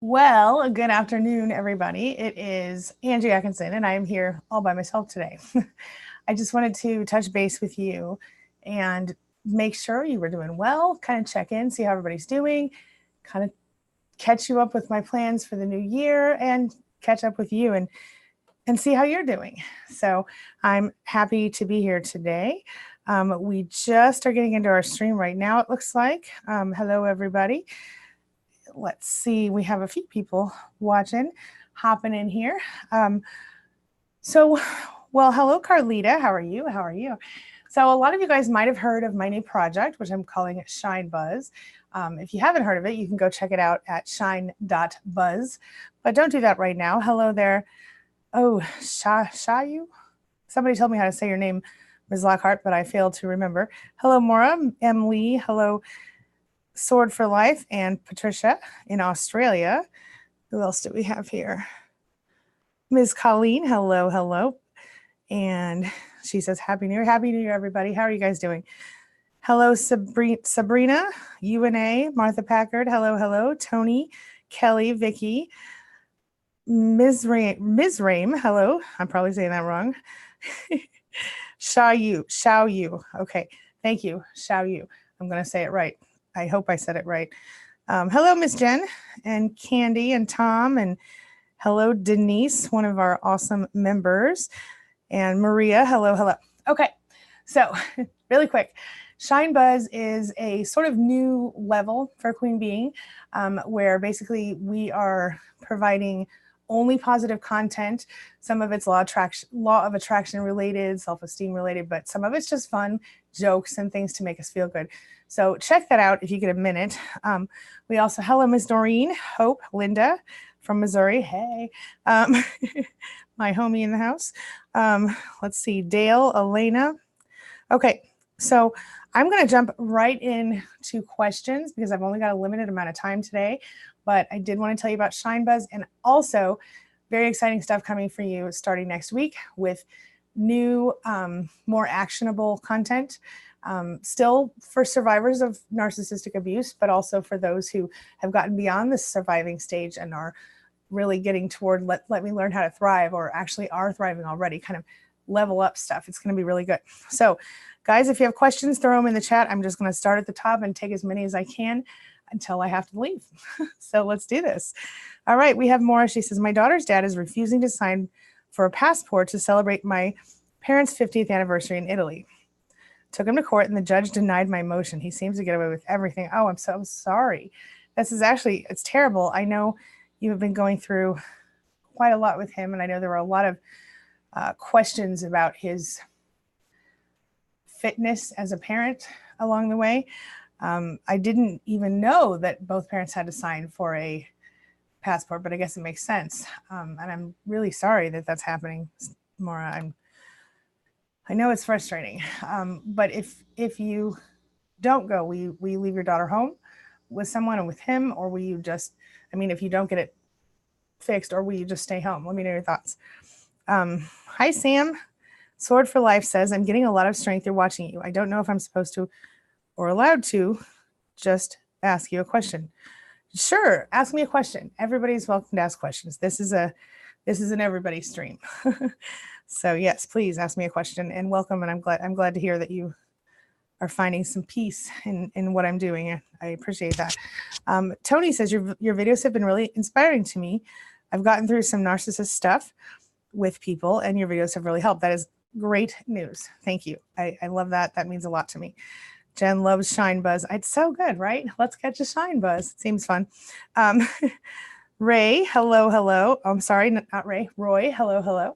Well, good afternoon, everybody. It is Angie Atkinson, and I am here all by myself today. I just wanted to touch base with you and make sure you were doing well, kind of check in, see how everybody's doing, kind of catch you up with my plans for the new year and catch up with you and see how you're doing. So I'm happy to be here today. We just are getting into our stream right now, it looks like. Hello, everybody. Let's see, we have a few people watching, hopping in here. Well, hello, Carlita. How are you? How are you? So a lot of you guys might have heard of my new project, which I'm calling Shine Buzz. If you haven't heard of it, you can go check it out at shine.buzz, but don't do that right now. Hello there. Oh, Shayu? Somebody told me how to say your name, Ms. Lockhart, but I failed to remember. Hello, Maura, M. Lee. Hello, Sword for Life, and Patricia in Australia. Who else do we have here? Ms. Colleen, hello, hello. And she says, Happy New Year. Happy New Year, everybody. How are you guys doing? Hello, Sabrina, UNA, Martha Packard. Hello, hello. Tony, Kelly, Vicky, Ms. Rame. Hello. I'm probably saying that wrong. Shao Yu. Okay. Thank you. Shao Yu. I'm going to say it right. I hope I said it right. Hello, Miss Jen and Candy and Tom, and hello, Denise, one of our awesome members, and Maria. Hello, hello. Okay, so really quick, Shine Buzz is a sort of new level for Queen Being, where basically we are providing only positive content. Some of it's law of attraction related, self-esteem related, but some of it's just fun jokes and things to make us feel good. So check that out if you get a minute. We also, hello, Miss Doreen, Hope, Linda from Missouri. Hey, my homie in the house. Let's see, Dale, Elena. Okay, so I'm going to jump right into questions because I've only got a limited amount of time today, but I did want to tell you about Shine Buzz and also very exciting stuff coming for you starting next week with new, more actionable content. Still for survivors of narcissistic abuse, but also for those who have gotten beyond the surviving stage and are really getting toward let me learn how to thrive, or actually are thriving already, kind of level up stuff. It's going to be really good. So guys, if you have questions, throw them in the chat. I'm just going to start at the top and take as many as I can until I have to leave. So let's do this. All right, we have Maura. She says, my daughter's dad is refusing to sign for a passport to celebrate my parents' 50th anniversary in Italy. Took him to court and the judge denied my motion. He seems to get away with everything. Oh, I'm so sorry. This is actually, it's terrible. I know you have been going through quite a lot with him, and I know there were a lot of questions about his fitness as a parent along the way. I didn't even know that both parents had to sign for a passport, but I guess it makes sense. And I'm really sorry that that's happening, Maura. I know it's frustrating, but if you don't go, will you leave your daughter home with someone and with him, or will you just, if you don't get it fixed, or will you just stay home? Let me know your thoughts. Hi, Sam. Sword for Life says, I'm getting a lot of strength through watching you. I don't know if I'm supposed to or allowed to just ask you a question. Sure, ask me a question. Everybody's welcome to ask questions. This is an everybody stream. So yes, please ask me a question and welcome. And I'm glad to hear that you are finding some peace in what I'm doing. I appreciate that. Tony says your videos have been really inspiring to me. I've gotten through some narcissist stuff with people and your videos have really helped. That is great news. Thank you. I love that. That means a lot to me. Jen loves Shine Buzz. It's so good, right? Let's catch a Shine Buzz. It seems fun. Ray, hello, hello. I'm sorry, not Ray. Roy, hello, hello.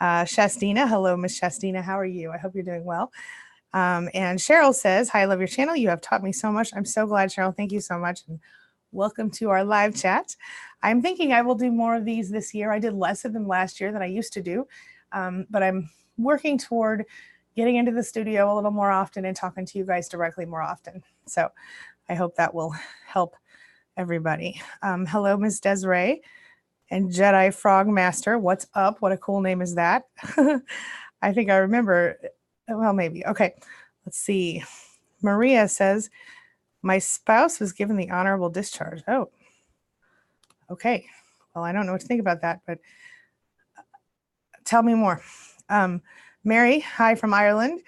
Shastina, hello, Miss Shastina. How are you? I hope you're doing well. And Cheryl says, hi, I love your channel. You have taught me so much. I'm so glad, Cheryl. Thank you so much. And welcome to our live chat. I'm thinking I will do more of these this year. I did less of them last year than I used to do, but I'm working toward getting into the studio a little more often and talking to you guys directly more often. So I hope that will help everybody. Hello, Ms. Desiree and Jedi Frog Master. What's up? What a cool name is that? I think I remember. Well, maybe. Okay, let's see. Maria says, my spouse was given the honorable discharge. Oh, Okay. Well, I don't know what to think about that, but tell me more. Mary, hi from Ireland.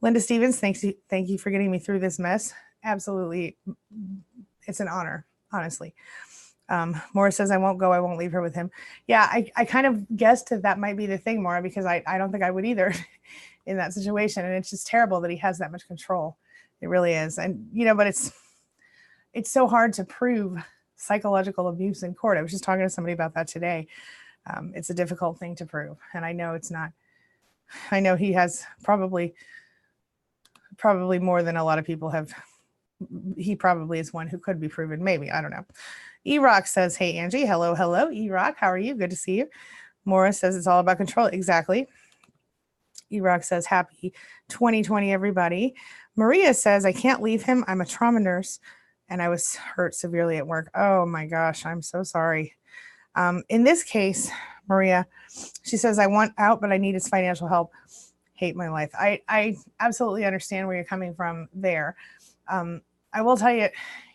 Linda Stevens, thank you for getting me through this mess. Absolutely. It's an honor, honestly. Maura says, I won't go. I won't leave her with him. Yeah, I kind of guessed that might be the thing, Maura, because I don't think I would either in that situation. And it's just terrible that he has that much control. It really is. And, but it's so hard to prove psychological abuse in court. I was just talking to somebody about that today. It's a difficult thing to prove. And I know it's not. I know he has probably more than a lot of people have. He probably is one who could be proven. Maybe. I don't know. E-Rock says, hey, Angie. Hello. E-Rock. How are you? Good to see you. Morris says it's all about control. Exactly. E-Rock says, happy 2020, everybody. Maria says, I can't leave him. I'm a trauma nurse and I was hurt severely at work. Oh my gosh. I'm so sorry. In this case, Maria, she says, I want out, but I need his financial help. Hate my life. I absolutely understand where you're coming from there. I will tell you,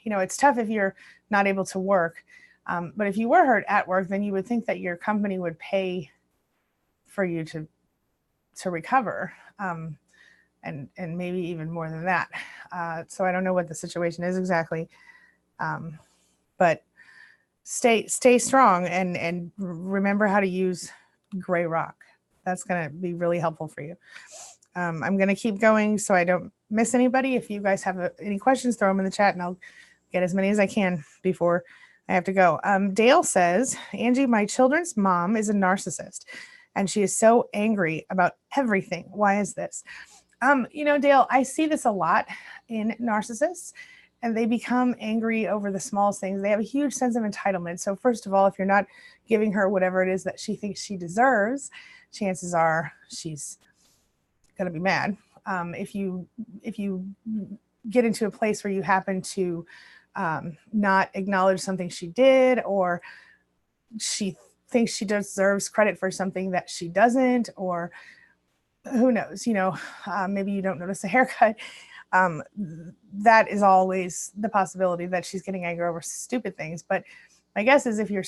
it's tough if you're not able to work. But if you were hurt at work, then you would think that your company would pay for you to recover, and maybe even more than that. So I don't know what the situation is exactly, but stay strong and remember how to use gray rock. That's going to be really helpful for you. I'm going to keep going so I don't miss anybody. If you guys have any questions, throw them in the chat and I'll get as many as I can before I have to go. Dale says, Angie, my children's mom is a narcissist and she is so angry about everything. Why is this? Dale, I see this a lot in narcissists, and they become angry over the smallest things. They have a huge sense of entitlement. So first of all, if you're not giving her whatever it is that she thinks she deserves, chances are she's going to be mad. If you get into a place where you happen to not acknowledge something she did, or she thinks she deserves credit for something that she doesn't, or who knows, maybe you don't notice a haircut. That is always the possibility that she's getting angry over stupid things. But my guess is if you're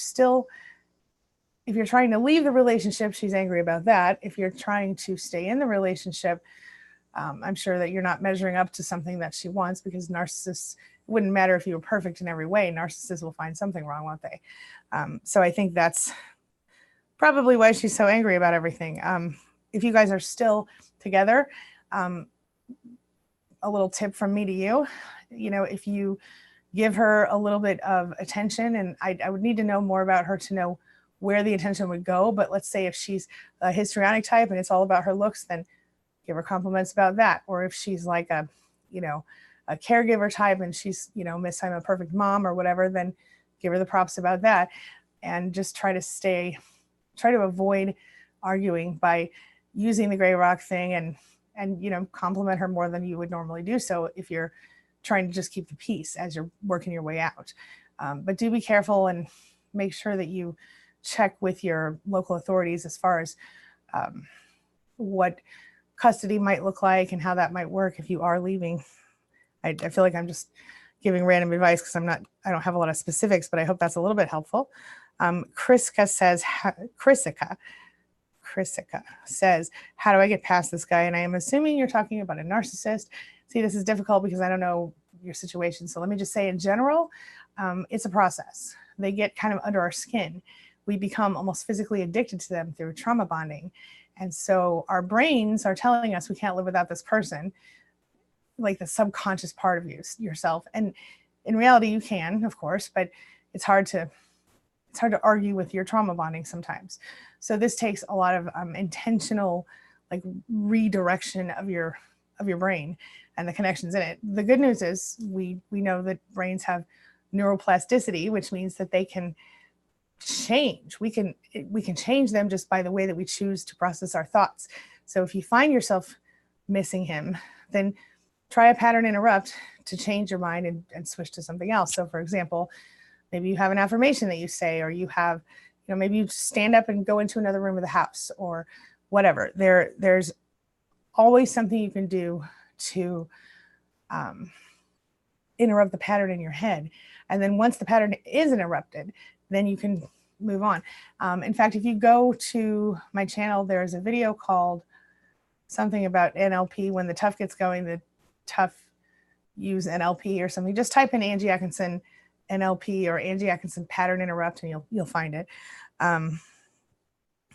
trying to leave the relationship, she's angry about that. If you're trying to stay in the relationship, I'm sure that you're not measuring up to something that she wants, because narcissists, it wouldn't matter if you were perfect in every way, narcissists will find something wrong, won't they? So I think that's probably why she's so angry about everything. If you guys are still together, a little tip from me to you, if you give her a little bit of attention, and I would need to know more about her to know where the attention would go. But let's say if she's a histrionic type and it's all about her looks, then give her compliments about that. Or if she's like a caregiver type and she's, Miss I'm a perfect mom or whatever, then give her the props about that. And just try to avoid arguing by using the gray rock thing and compliment her more than you would normally do so if you're trying to just keep the peace as you're working your way out. But do be careful and make sure that you check with your local authorities as far as what custody might look like and how that might work if you are leaving. I feel like I'm just giving random advice because I don't have a lot of specifics, but I hope that's a little bit helpful. Kriska says, how do I get past this guy? And I am assuming you're talking about a narcissist. See, this is difficult because I don't know your situation. So let me just say in general, it's a process. They get kind of under our skin. We become almost physically addicted to them through trauma bonding. And so our brains are telling us we can't live without this person, like the subconscious part of yourself. And in reality, you can, of course, but it's hard to argue with your trauma bonding sometimes. So this takes a lot of intentional, like, redirection of your brain and the connections in it. The good news is we know that brains have neuroplasticity, which means that they can change. We can change them just by the way that we choose to process our thoughts. So if you find yourself missing him, then try a pattern interrupt to change your mind and switch to something else. So for example, maybe you have an affirmation that you say, or you have, maybe you stand up and go into another room of the house or whatever. There's always something you can do to interrupt the pattern in your head. And then once the pattern is interrupted, then you can move on. In fact, if you go to my channel, there's a video called something about NLP. When the tough gets going, the tough use NLP or something. Just type in Angie Atkinson NLP or Angie Atkinson pattern interrupt, and you'll find it.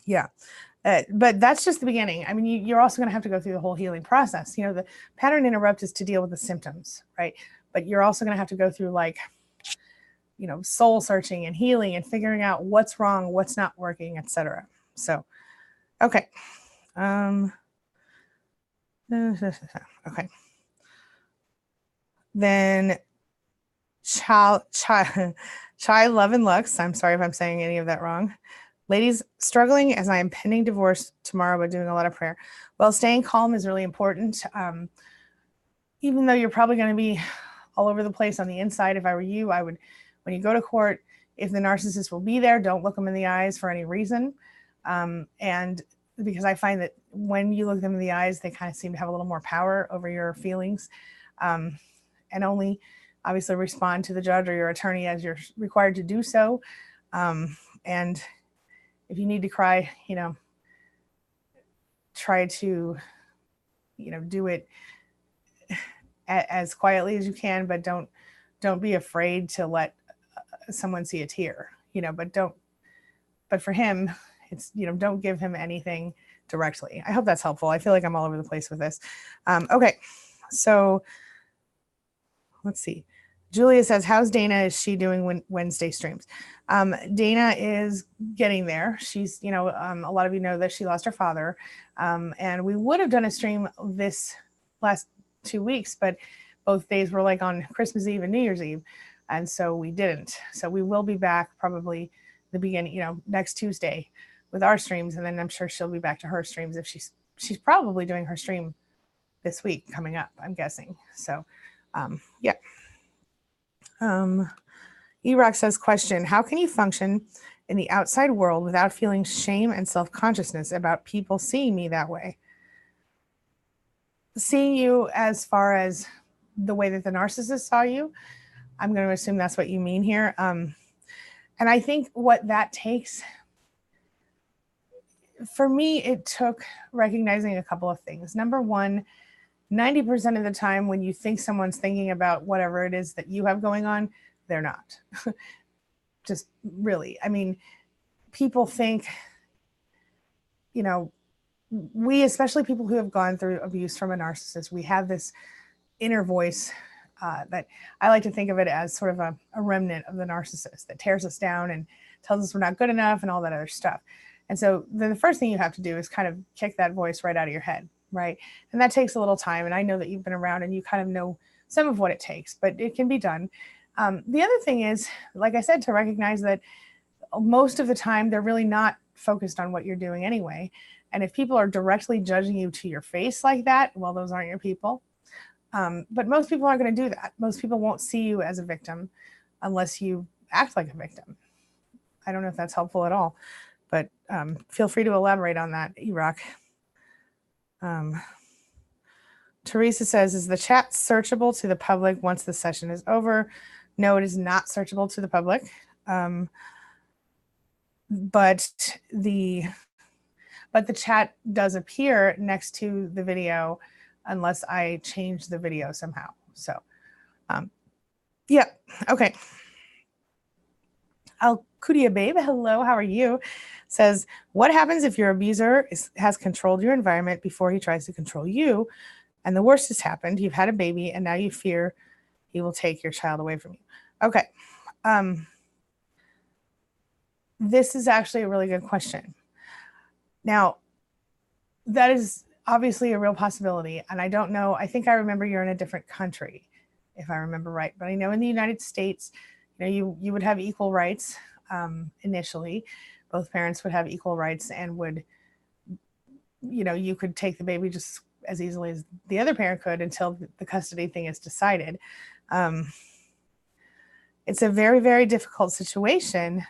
Yeah. But that's just the beginning. I mean, you're also going to have to go through the whole healing process. The pattern interrupt is to deal with the symptoms, right? But you're also going to have to go through soul searching and healing and figuring out what's wrong, what's not working, etc. So, okay. Okay. Then Chai Love and Lux. I'm sorry if I'm saying any of that wrong. Ladies, struggling as I am pending divorce tomorrow, but doing a lot of prayer. Well, staying calm is really important. Even though you're probably going to be all over the place on the inside, if I were you, I would, when you go to court, if the narcissist will be there, don't look them in the eyes for any reason. And because I find that when you look them in the eyes, they kind of seem to have a little more power over your feelings, and only obviously respond to the judge or your attorney as you're required to do so. And if you need to cry, try to, do it as quietly as you can, but don't be afraid to let someone see a tear, but for him, it's, don't give him anything directly. I hope that's helpful. I feel like I'm all over the place with this. Okay. So let's see. Julia says, how's Dana? Is she doing Wednesday streams? Dana is getting there. She's, a lot of you know that she lost her father. And we would have done a stream this last 2 weeks, but both days were like on Christmas Eve and New Year's Eve. And so we didn't. So we will be back probably the beginning, next Tuesday with our streams. And then I'm sure she'll be back to her streams if she's probably doing her stream this week coming up, I'm guessing. So, yeah. E-Rock says, question, how can you function in the outside world without feeling shame and self-consciousness about people seeing me that way? Seeing you as far as the way that the narcissist saw you, I'm going to assume that's what you mean here. And I think what that takes, for me, it took recognizing a couple of things. Number one, 90% of the time when you think someone's thinking about whatever it is that you have going on, they're not. Just really. I mean, people think, we, especially people who have gone through abuse from a narcissist, we have this inner voice that I like to think of it as sort of a remnant of the narcissist that tears us down and tells us we're not good enough and all that other stuff. And so the first thing you have to do is kind of kick that voice right out of your head. Right. And that takes a little time. And I know that you've been around and you kind of know some of what it takes, but it can be done. The other thing is, like I said, to recognize that most of the time they're really not focused on what you're doing anyway. And if people are directly judging you to your face like that, well, those aren't your people. But most people aren't going to do that. Most people won't see you as a victim unless you act like a victim. I don't know if that's helpful at all, but feel free to elaborate on that, E-Rock. Teresa says, is the chat searchable to the public once the session is over? No, it is not searchable to the public. But the chat does appear next to the video unless I change the video somehow. So, yeah, okay. Alcudia Babe, hello, how are you? Says, what happens if your abuser has controlled your environment before he tries to control you, and the worst has happened, you've had a baby, and now you fear he will take your child away from you? Okay. This is actually a really good question. Now, that is obviously a real possibility, and I don't know, I think I remember you're in a different country, if I remember right, but I know in the United States, you would have equal rights initially. Both parents would have equal rights and would, you could take the baby just as easily as the other parent could until the custody thing is decided. It's a very, very difficult situation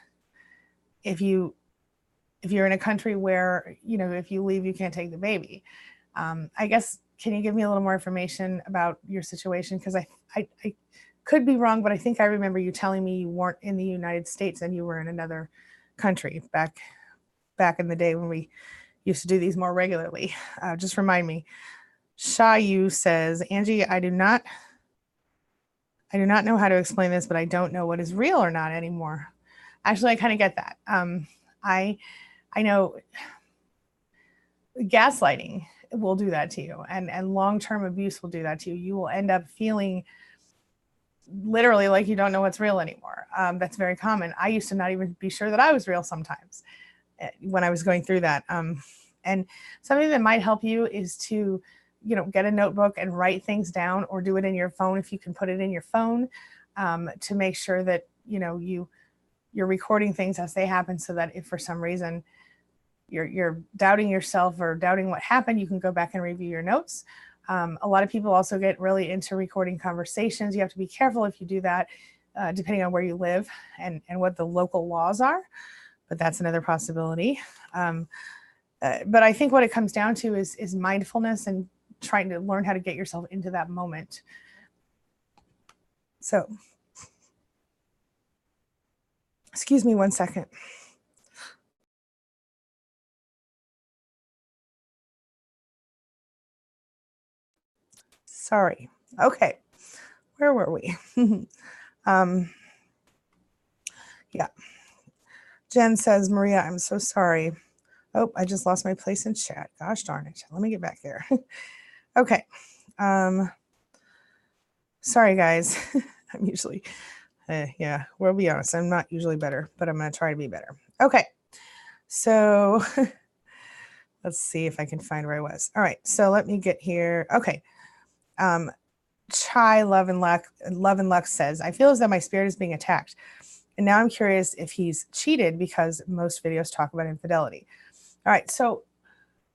if you're in a country where, if you leave, you can't take the baby. I guess, can you give me a little more information about your situation? Because I could be wrong, but I think I remember you telling me you weren't in the United States and you were in another country back in the day when we used to do these more regularly. Just remind me. Shayu says, Angie, I do not know how to explain this, but I don't know what is real or not anymore. Actually, I kind of get that. I know gaslighting will do that to you, and long-term abuse will do that to you. You will end up feeling literally like you don't know what's real anymore. That's very common. I used to not even be sure that I was real sometimes when I was going through that. And something that might help you is to, get a notebook and write things down, or do it in your phone if you can put it in your phone, to make sure that, you're recording things as they happen, so that if for some reason you're doubting yourself or doubting what happened, you can go back and review your notes. A lot of people also get really into recording conversations. You have to be careful if you do that, depending on where you live and what the local laws are, but that's another possibility. But I think what it comes down to is mindfulness and trying to learn how to get yourself into that moment. So, excuse me 1 second. Sorry. Okay. Where were we? Yeah. Jen says, Maria, I'm so sorry. Oh, I just lost my place in chat. Gosh darn it. Let me get back there. Okay. Sorry, guys. I'm usually, yeah, we'll be honest. I'm not usually better, but I'm going to try to be better. Okay. So let's see if I can find where I was. All right. So let me get here. Okay. Chai Love and Luck says, I feel as though my spirit is being attacked. And now I'm curious if he's cheated, because most videos talk about infidelity. All right. So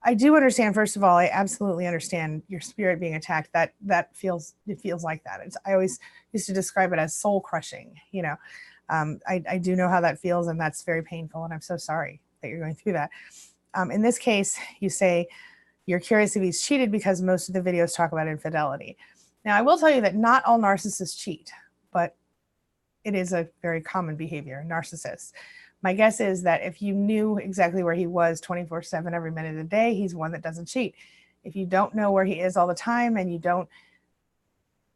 I do understand, first of all, I absolutely understand your spirit being attacked. It feels like that. I always used to describe it as soul crushing. I do know how that feels, and that's very painful. And I'm so sorry that you're going through that. In this case, you say you're curious if he's cheated because most of the videos talk about infidelity. Now, I will tell you that not all narcissists cheat, but it is a very common behavior, narcissists. My guess is that if you knew exactly where he was 24/7 every minute of the day, he's one that doesn't cheat. If you don't know where he is all the time and you don't,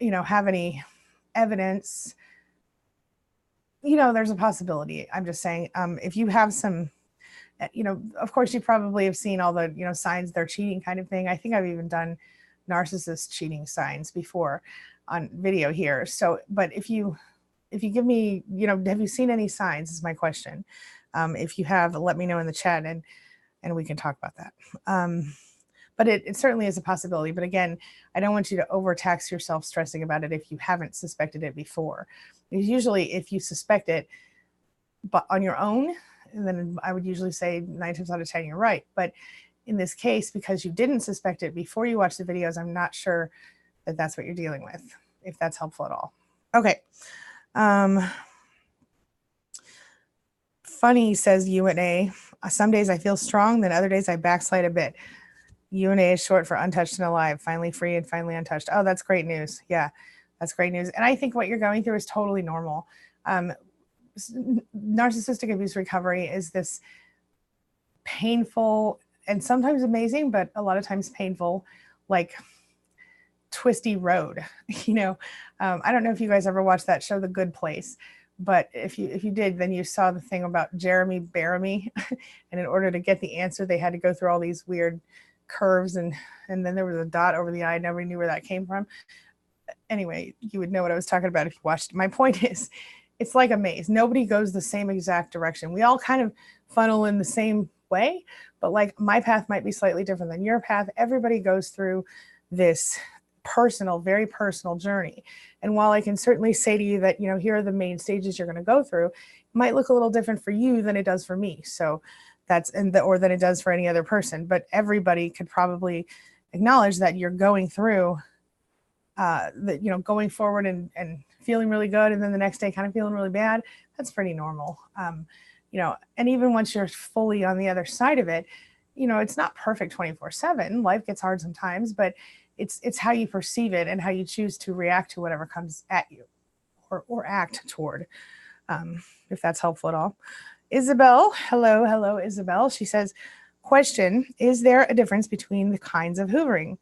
have any evidence, there's a possibility. I'm just saying, if you have some, of course you probably have seen all the, signs they're cheating kind of thing. I think I've even done narcissist cheating signs before on video here. So, but if you give me, have you seen any signs is my question. If you have, let me know in the chat and we can talk about that. But it certainly is a possibility. But again, I don't want you to overtax yourself stressing about it if you haven't suspected it before. Because usually if you suspect it but on your own, and then I would usually say 9 times out of 10, you're right. But in this case, because you didn't suspect it before you watched the videos, I'm not sure that that's what you're dealing with, if that's helpful at all. Okay. Funny says UNA. Some days I feel strong, then other days I backslide a bit. UNA is short for untouched and alive, finally free and finally untouched. Oh, that's great news. Yeah, that's great news. And I think what you're going through is totally normal. Narcissistic abuse recovery is this painful and sometimes amazing, but a lot of times painful, like twisty road. I don't know if you guys ever watched that show, The Good Place, but if you did, then you saw the thing about Jeremy Bearimy, and in order to get the answer, they had to go through all these weird curves, and then there was a dot over the I. Nobody knew where that came from. Anyway, you would know what I was talking about if you watched. My point is, it's like a maze. Nobody goes the same exact direction. We all kind of funnel in the same way, but like my path might be slightly different than your path. Everybody goes through this very personal journey. And while I can certainly say to you that, here are the main stages you're going to go through, it might look a little different for you than it does for me. So or than it does for any other person, but everybody could probably acknowledge that you're going through going forward and feeling really good, and then the next day kind of feeling really bad. That's pretty normal. And even once you're fully on the other side of it, it's not perfect 24/7. Life gets hard sometimes, but it's how you perceive it and how you choose to react to whatever comes at you. or act toward, if that's helpful at all. Isabel, hello, Isabel. She says, question, is there a difference between the kinds of hoovering?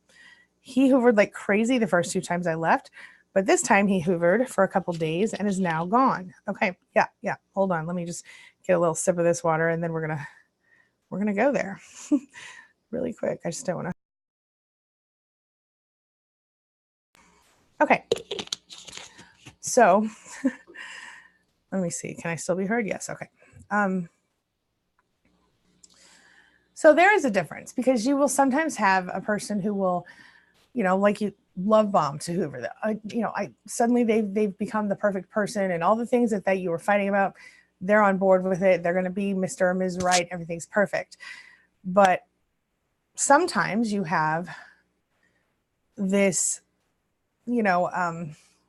He hoovered like crazy the first 2 times I left, but this time he hoovered for a couple days and is now gone. Okay, yeah. Hold on, let me just get a little sip of this water, and then we're gonna go there really quick. I just don't want to. Okay, so let me see. Can I still be heard? Yes. Okay. So there is a difference, because you will sometimes have a person who will, like you love bomb to hoover. Suddenly they've become the perfect person, and all the things that you were fighting about, they're on board with it. They're going to be Mr. or Ms. Right. Everything's perfect. But sometimes you have this,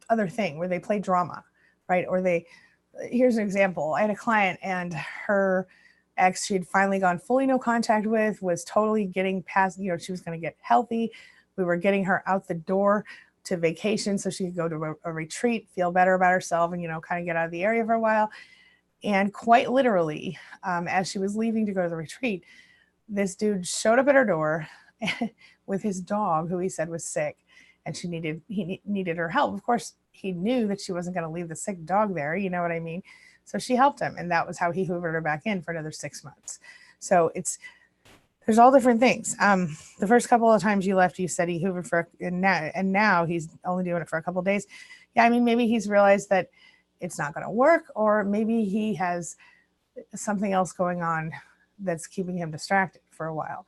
other thing where they play drama, right? Or here's an example. I had a client, and her ex, she had finally gone fully no contact with, was totally getting past, she was going to get healthy. We were getting her out the door to vacation so she could go to a retreat, feel better about herself, and, kind of get out of the area for a while. And quite literally, as she was leaving to go to the retreat, this dude showed up at her door with his dog, who he said was sick, and he needed her help. Of course, he knew that she wasn't going to leave the sick dog there. You know what I mean? So she helped him, and that was how he hoovered her back in for another 6 months. So there's all different things. The first couple of times you left, you said he hoovered and now he's only doing it for a couple of days. Yeah, I mean, maybe he's realized that it's not going to work, or maybe he has something else going on that's keeping him distracted for a while.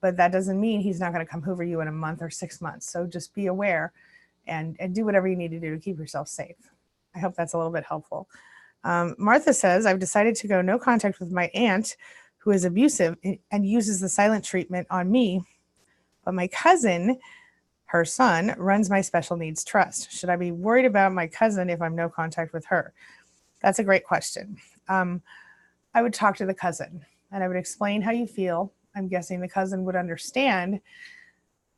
But that doesn't mean he's not going to come hoover you in a month or 6 months. So just be aware and do whatever you need to do to keep yourself safe. I hope that's a little bit helpful. Martha says, I've decided to go no contact with my aunt, who is abusive and uses the silent treatment on me. But my cousin, her son, runs my special needs trust. Should I be worried about my cousin if I'm no contact with her? That's a great question. I would talk to the cousin, and I would explain how you feel. I'm guessing the cousin would understand,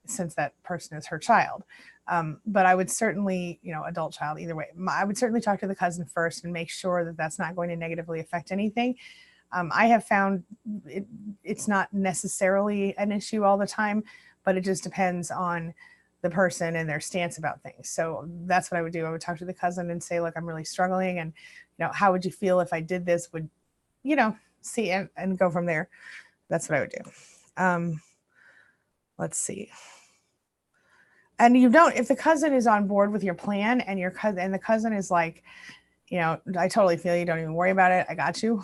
since that person is her child. But I would certainly, adult child, either way, I would certainly talk to the cousin first and make sure that that's not going to negatively affect anything. I have found it's not necessarily an issue all the time, but it just depends on the person and their stance about things. So that's what I would do. I would talk to the cousin and say, look, I'm really struggling. And, how would you feel if I did this? Would, see and go from there. That's what I would do. Let's see. And if the cousin is on board with your plan, and the cousin is like, I totally feel you, don't even worry about it, I got you,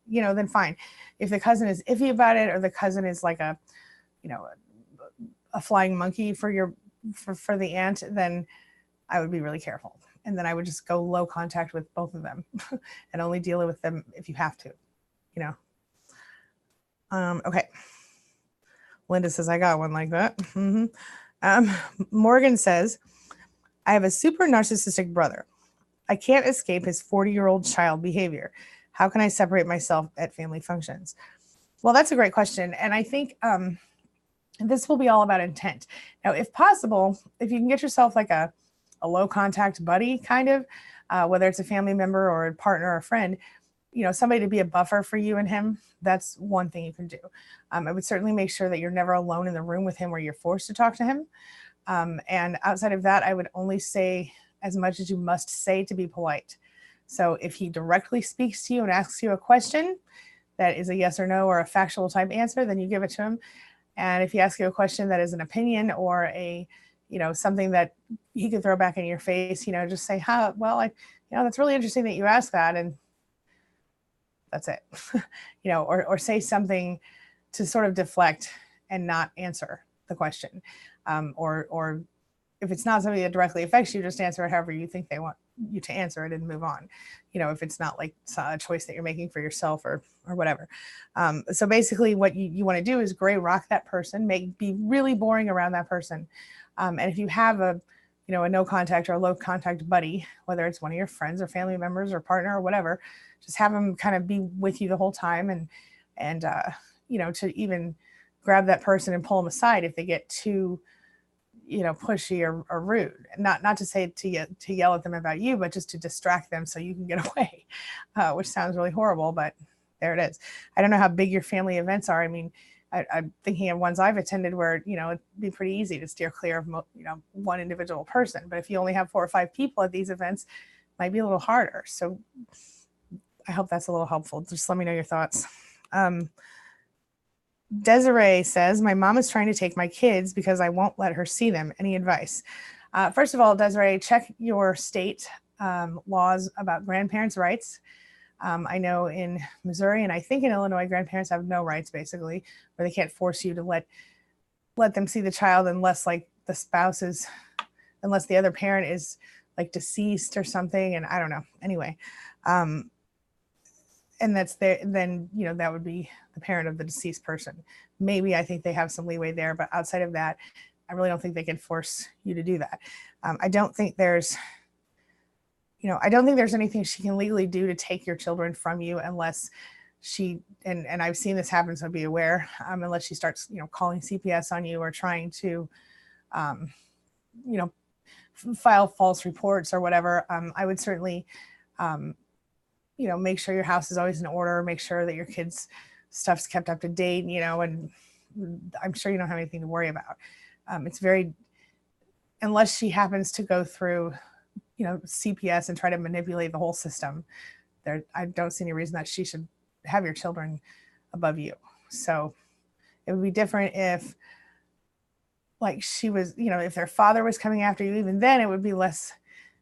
then fine. If the cousin is iffy about it, or the cousin is like a flying monkey for the aunt, then I would be really careful. And then I would just go low contact with both of them and only deal with them if you have to, Okay. Linda says, I got one like that. Morgan says, I have a super narcissistic brother. I can't escape his 40-year-old child behavior. How can I separate myself at family functions? Well, that's a great question. And I think this will be all about intent. Now, if possible, if you can get yourself like a low contact buddy, kind of, whether it's a family member or a partner or a friend, somebody to be a buffer for you and him, that's one thing you can do. I would certainly make sure that you're never alone in the room with him where you're forced to talk to him. And outside of that, I would only say as much as you must say to be polite. So if he directly speaks to you and asks you a question that is a yes or no or a factual type answer, then you give it to him. And if he asks you a question that is an opinion or something that he could throw back in your face, just say, that's really interesting that you asked that. And that's it, or say something to sort of deflect and not answer the question. Or if it's not something that directly affects you, just answer it however you think they want you to answer it and move on. If it's not like a choice that you're making for yourself or whatever. So basically what you want to do is gray rock that person, be really boring around that person. And if you have a no contact or a low contact buddy, whether it's one of your friends or family members or partner or whatever, just have them kind of be with you the whole time and to even grab that person and pull them aside if they get too pushy or rude. Not to say to yell at them about you, but just to distract them so you can get away, which sounds really horrible, but there it is. I don't know how big your family events are. I mean, I'm thinking of ones I've attended where, it'd be pretty easy to steer clear of, one individual person. But if you only have 4 or 5 people at these events, it might be a little harder. So I hope that's a little helpful. Just let me know your thoughts. Desiree says, my mom is trying to take my kids because I won't let her see them. Any advice? First of all, Desiree, check your state laws about grandparents' rights. I know in Missouri and I think in Illinois, grandparents have no rights basically, where they can't force you to let them see the child unless like the spouse is, unless the other parent is like deceased or something. And I don't know. Anyway, and that's there, then, that would be the parent of the deceased person. Maybe I think they have some leeway there, but outside of that, I really don't think they can force you to do that. I don't think there's anything she can legally do to take your children from you unless she, and I've seen this happen, so be aware, unless she starts, calling CPS on you or trying to, file false reports or whatever. I would certainly, make sure your house is always in order, make sure that your kids' stuff's kept up to date, and I'm sure you don't have anything to worry about. It's very, unless she happens to go through, CPS and try to manipulate the whole system, I don't see any reason that she should have your children above you. So it would be different if like she was, if their father was coming after you, even then it would be less.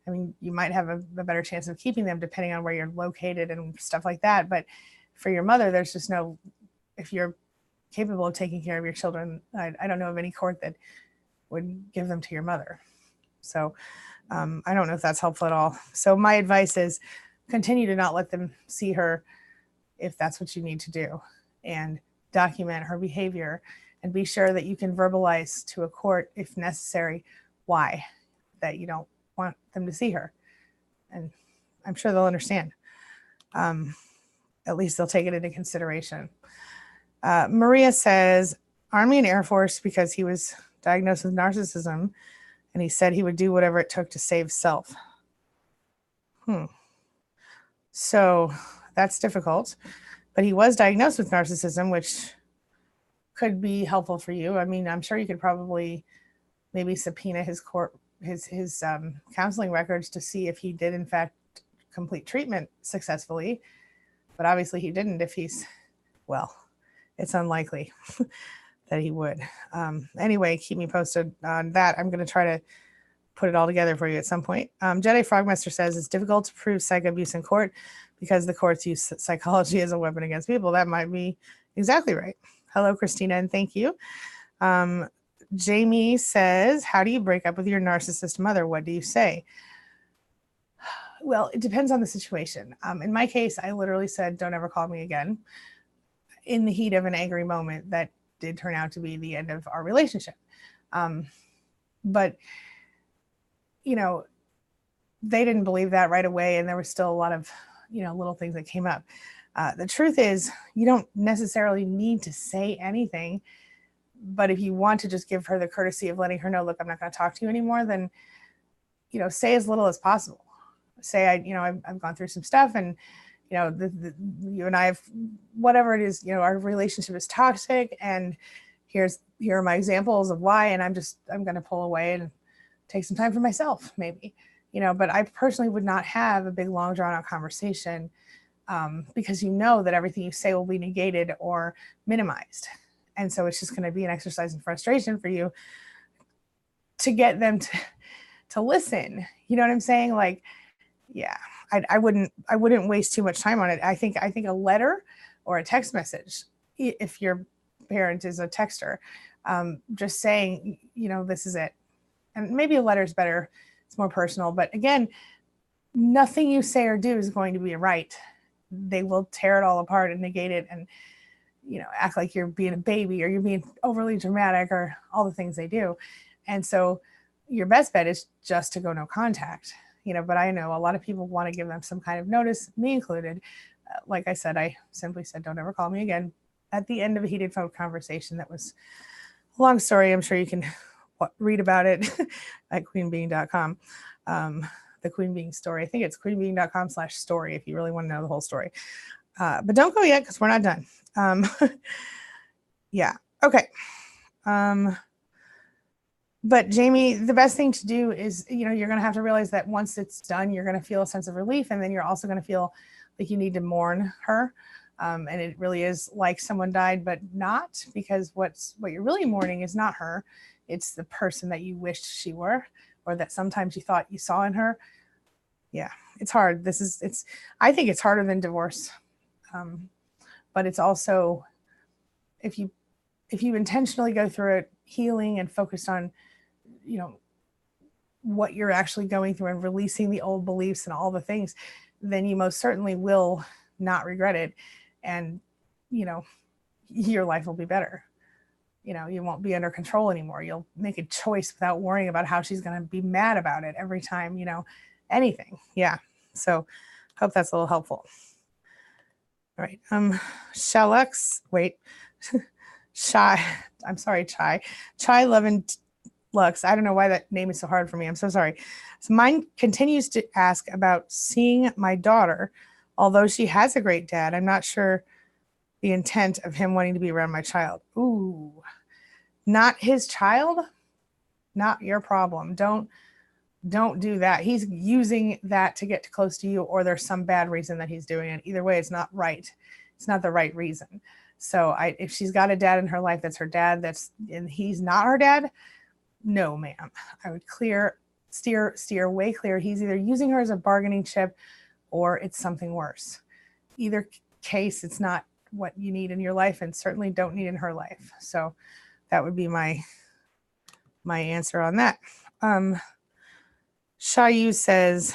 I mean, you might have a better chance of keeping them depending on where you're located and stuff like that. But for your mother, there's just no, if you're capable of taking care of your children, I don't know of any court that would give them to your mother. So I don't know if that's helpful at all. So my advice is continue to not let them see her if that's what you need to do, and document her behavior and be sure that you can verbalize to a court if necessary why that you don't want them to see her. And I'm sure they'll understand. At least they'll take it into consideration. Maria says, Army and Air Force because he was diagnosed with narcissism and he said he would do whatever it took to save self. So that's difficult, but he was diagnosed with narcissism, which could be helpful for you. I mean, I'm sure you could probably maybe subpoena his counseling records to see if he did in fact complete treatment successfully, but obviously he didn't. If he's, well, it's unlikely that he would. Anyway, keep me posted on that. I'm going to try to put it all together for you at some point. Jedi Frogmaster says it's difficult to prove psych abuse in court because the courts use psychology as a weapon against people. That might be exactly right. Hello, Christina, and thank you. Jamie says, how do you break up with your narcissist mother? What do you say? Well, it depends on the situation. In my case, I literally said, don't ever call me again, in the heat of an angry moment that did turn out to be the end of our relationship. But, they didn't believe that right away. And there was still a lot of, little things that came up. The truth is, you don't necessarily need to say anything. But if you want to just give her the courtesy of letting her know, look, I'm not going to talk to you anymore, then, say as little as possible. Say, I've gone through some stuff and, you and I have, whatever it is, our relationship is toxic and here are my examples of why, and I'm going to pull away and take some time for myself, maybe, but I personally would not have a big, long, drawn out conversation because that everything you say will be negated or minimized. And so it's just going to be an exercise in frustration for you to get them to listen. You know what I'm saying? Like, yeah, I wouldn't waste too much time on it. I think a letter or a text message, if your parent is a texter, just saying, this is it. And maybe a letter is better. It's more personal. But again, nothing you say or do is going to be right. They will tear it all apart and negate it and, act like you're being a baby or you're being overly dramatic or all the things they do. And so your best bet is just to go no contact, but I know a lot of people want to give them some kind of notice, me included. Like I said, I simply said, don't ever call me again at the end of a heated phone conversation. That was a long story. I'm sure you can read about it at queenbeing.com. The Queen Being story. I think it's queenbeing.com/story if you really want to know the whole story. But don't go yet because we're not done. Yeah. Okay. But Jamie, the best thing to do is, you're going to have to realize that once it's done, you're going to feel a sense of relief. And then you're also going to feel like you need to mourn her. And it really is like someone died, but not, because what you're really mourning is not her. It's the person that you wished she were, or that sometimes you thought you saw in her. Yeah, it's hard. I think it's harder than divorce. But it's also, if you intentionally go through it, healing and focused on, what you're actually going through and releasing the old beliefs and all the things, then you most certainly will not regret it. And, your life will be better. You won't be under control anymore. You'll make a choice without worrying about how she's going to be mad about it every time, anything. Yeah. So hope that's a little helpful. All right. Shalux, wait, I'm sorry, Chai Levin Lux. I don't know why that name is so hard for me. I'm so sorry. So mine continues to ask about seeing my daughter. Although she has a great dad, I'm not sure the intent of him wanting to be around my child. Ooh, not his child, not your problem. Don't do that. He's using that to get close to you, or there's some bad reason that he's doing it. Either way, it's not right. It's not the right reason. So if she's got a dad in her life that's her dad, and he's not her dad, no, ma'am. I would steer way clear. He's either using her as a bargaining chip, or it's something worse. Either case, it's not what you need in your life, and certainly don't need in her life. So that would be my answer on that. Xiaoyu says,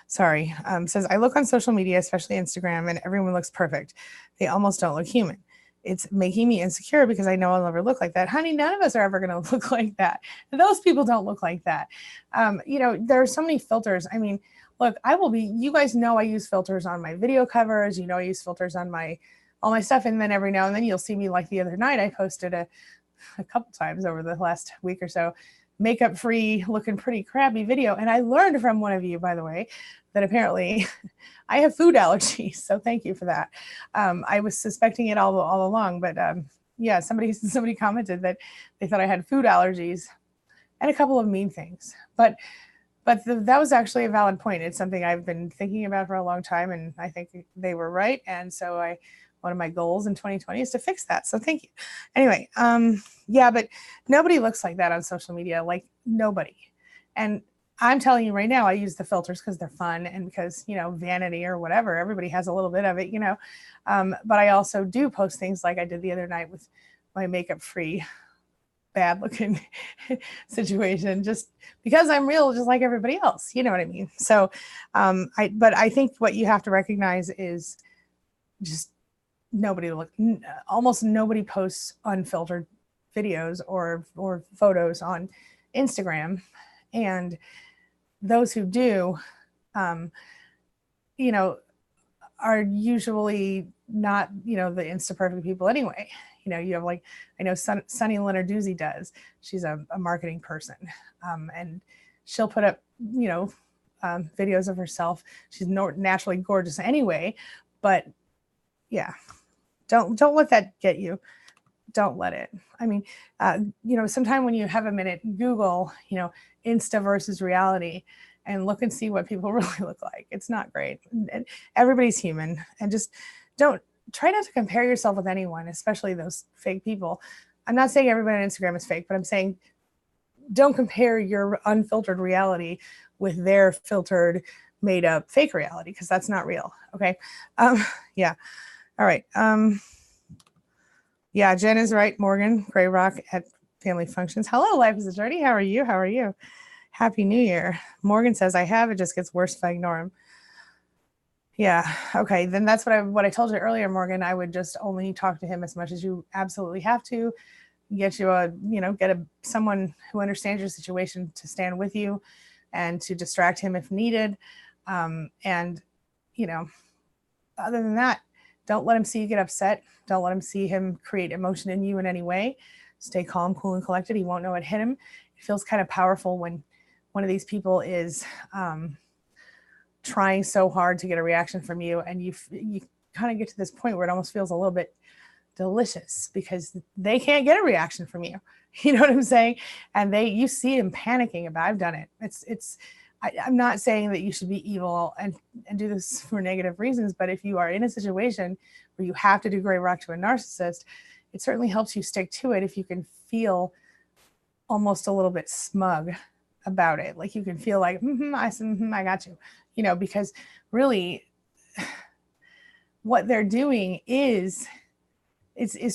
sorry, says, I look on social media, especially Instagram, and everyone looks perfect. They almost don't look human. It's making me insecure because I know I'll never look like that. Honey, none of us are ever going to look like that. Those people don't look like that. There are so many filters. I mean, look, you guys know I use filters on my video covers. I use filters on all my stuff. And then every now and then you'll see me, like the other night, I posted a couple times over the last week or so, makeup free, looking pretty crappy video. And I learned from one of you, by the way, that apparently I have food allergies. So thank you for that. I was suspecting it all along, but yeah, somebody commented that they thought I had food allergies and a couple of mean things, but that was actually a valid point. It's something I've been thinking about for a long time, and I think they were right. And so one of my goals in 2020 is to fix that. So thank you. Anyway, yeah, but nobody looks like that on social media, like nobody. And I'm telling you right now, I use the filters because they're fun and because, vanity or whatever, everybody has a little bit of it, but I also do post things like I did the other night with my makeup free, bad looking situation, just because I'm real, just like everybody else. You know what I mean? So, but I think what you have to recognize is just almost nobody posts unfiltered videos or photos on Instagram. And those who do, are usually not, the Insta perfect people anyway. You have I know Sunny Lenarduzzi does. She's a marketing person. And she'll put up, videos of herself. She's naturally gorgeous anyway, but yeah, don't let that get you. Don't let it. I mean, sometime when you have a minute, Google, Insta versus reality, and look and see what people really look like. It's not great. And everybody's human, and just try not to compare yourself with anyone, especially those fake people. I'm not saying everybody on Instagram is fake, but I'm saying don't compare your unfiltered reality with their filtered, made up fake reality, because that's not real. Okay. Yeah. All right. Yeah, Jen is right. Morgan Gray Rock at Family Functions. Hello, Life is a Journey. How are you? How are you? Happy New Year. Morgan says, I have. It just gets worse if I ignore him. Yeah. Okay. Then that's what I told you earlier, Morgan. I would just only talk to him as much as you absolutely have to. Get you someone who understands your situation to stand with you and to distract him if needed. And, other than that, don't let him see you get upset. Don't let him see him create emotion in you in any way. stay calm, cool, and collected. He won't know it hit him. It feels kind of powerful when one of these people is trying so hard to get a reaction from you, and you kind of get to this point where it almost feels a little bit delicious because they can't get a reaction from you. You know what I'm saying? And you see them panicking about. I've done it. I'm not saying that you should be evil and do this for negative reasons, but if you are in a situation where you have to do gray rock to a narcissist, it certainly helps you stick to it if you can feel almost a little bit smug about it. Like you can feel like, I got you, because really what they're doing is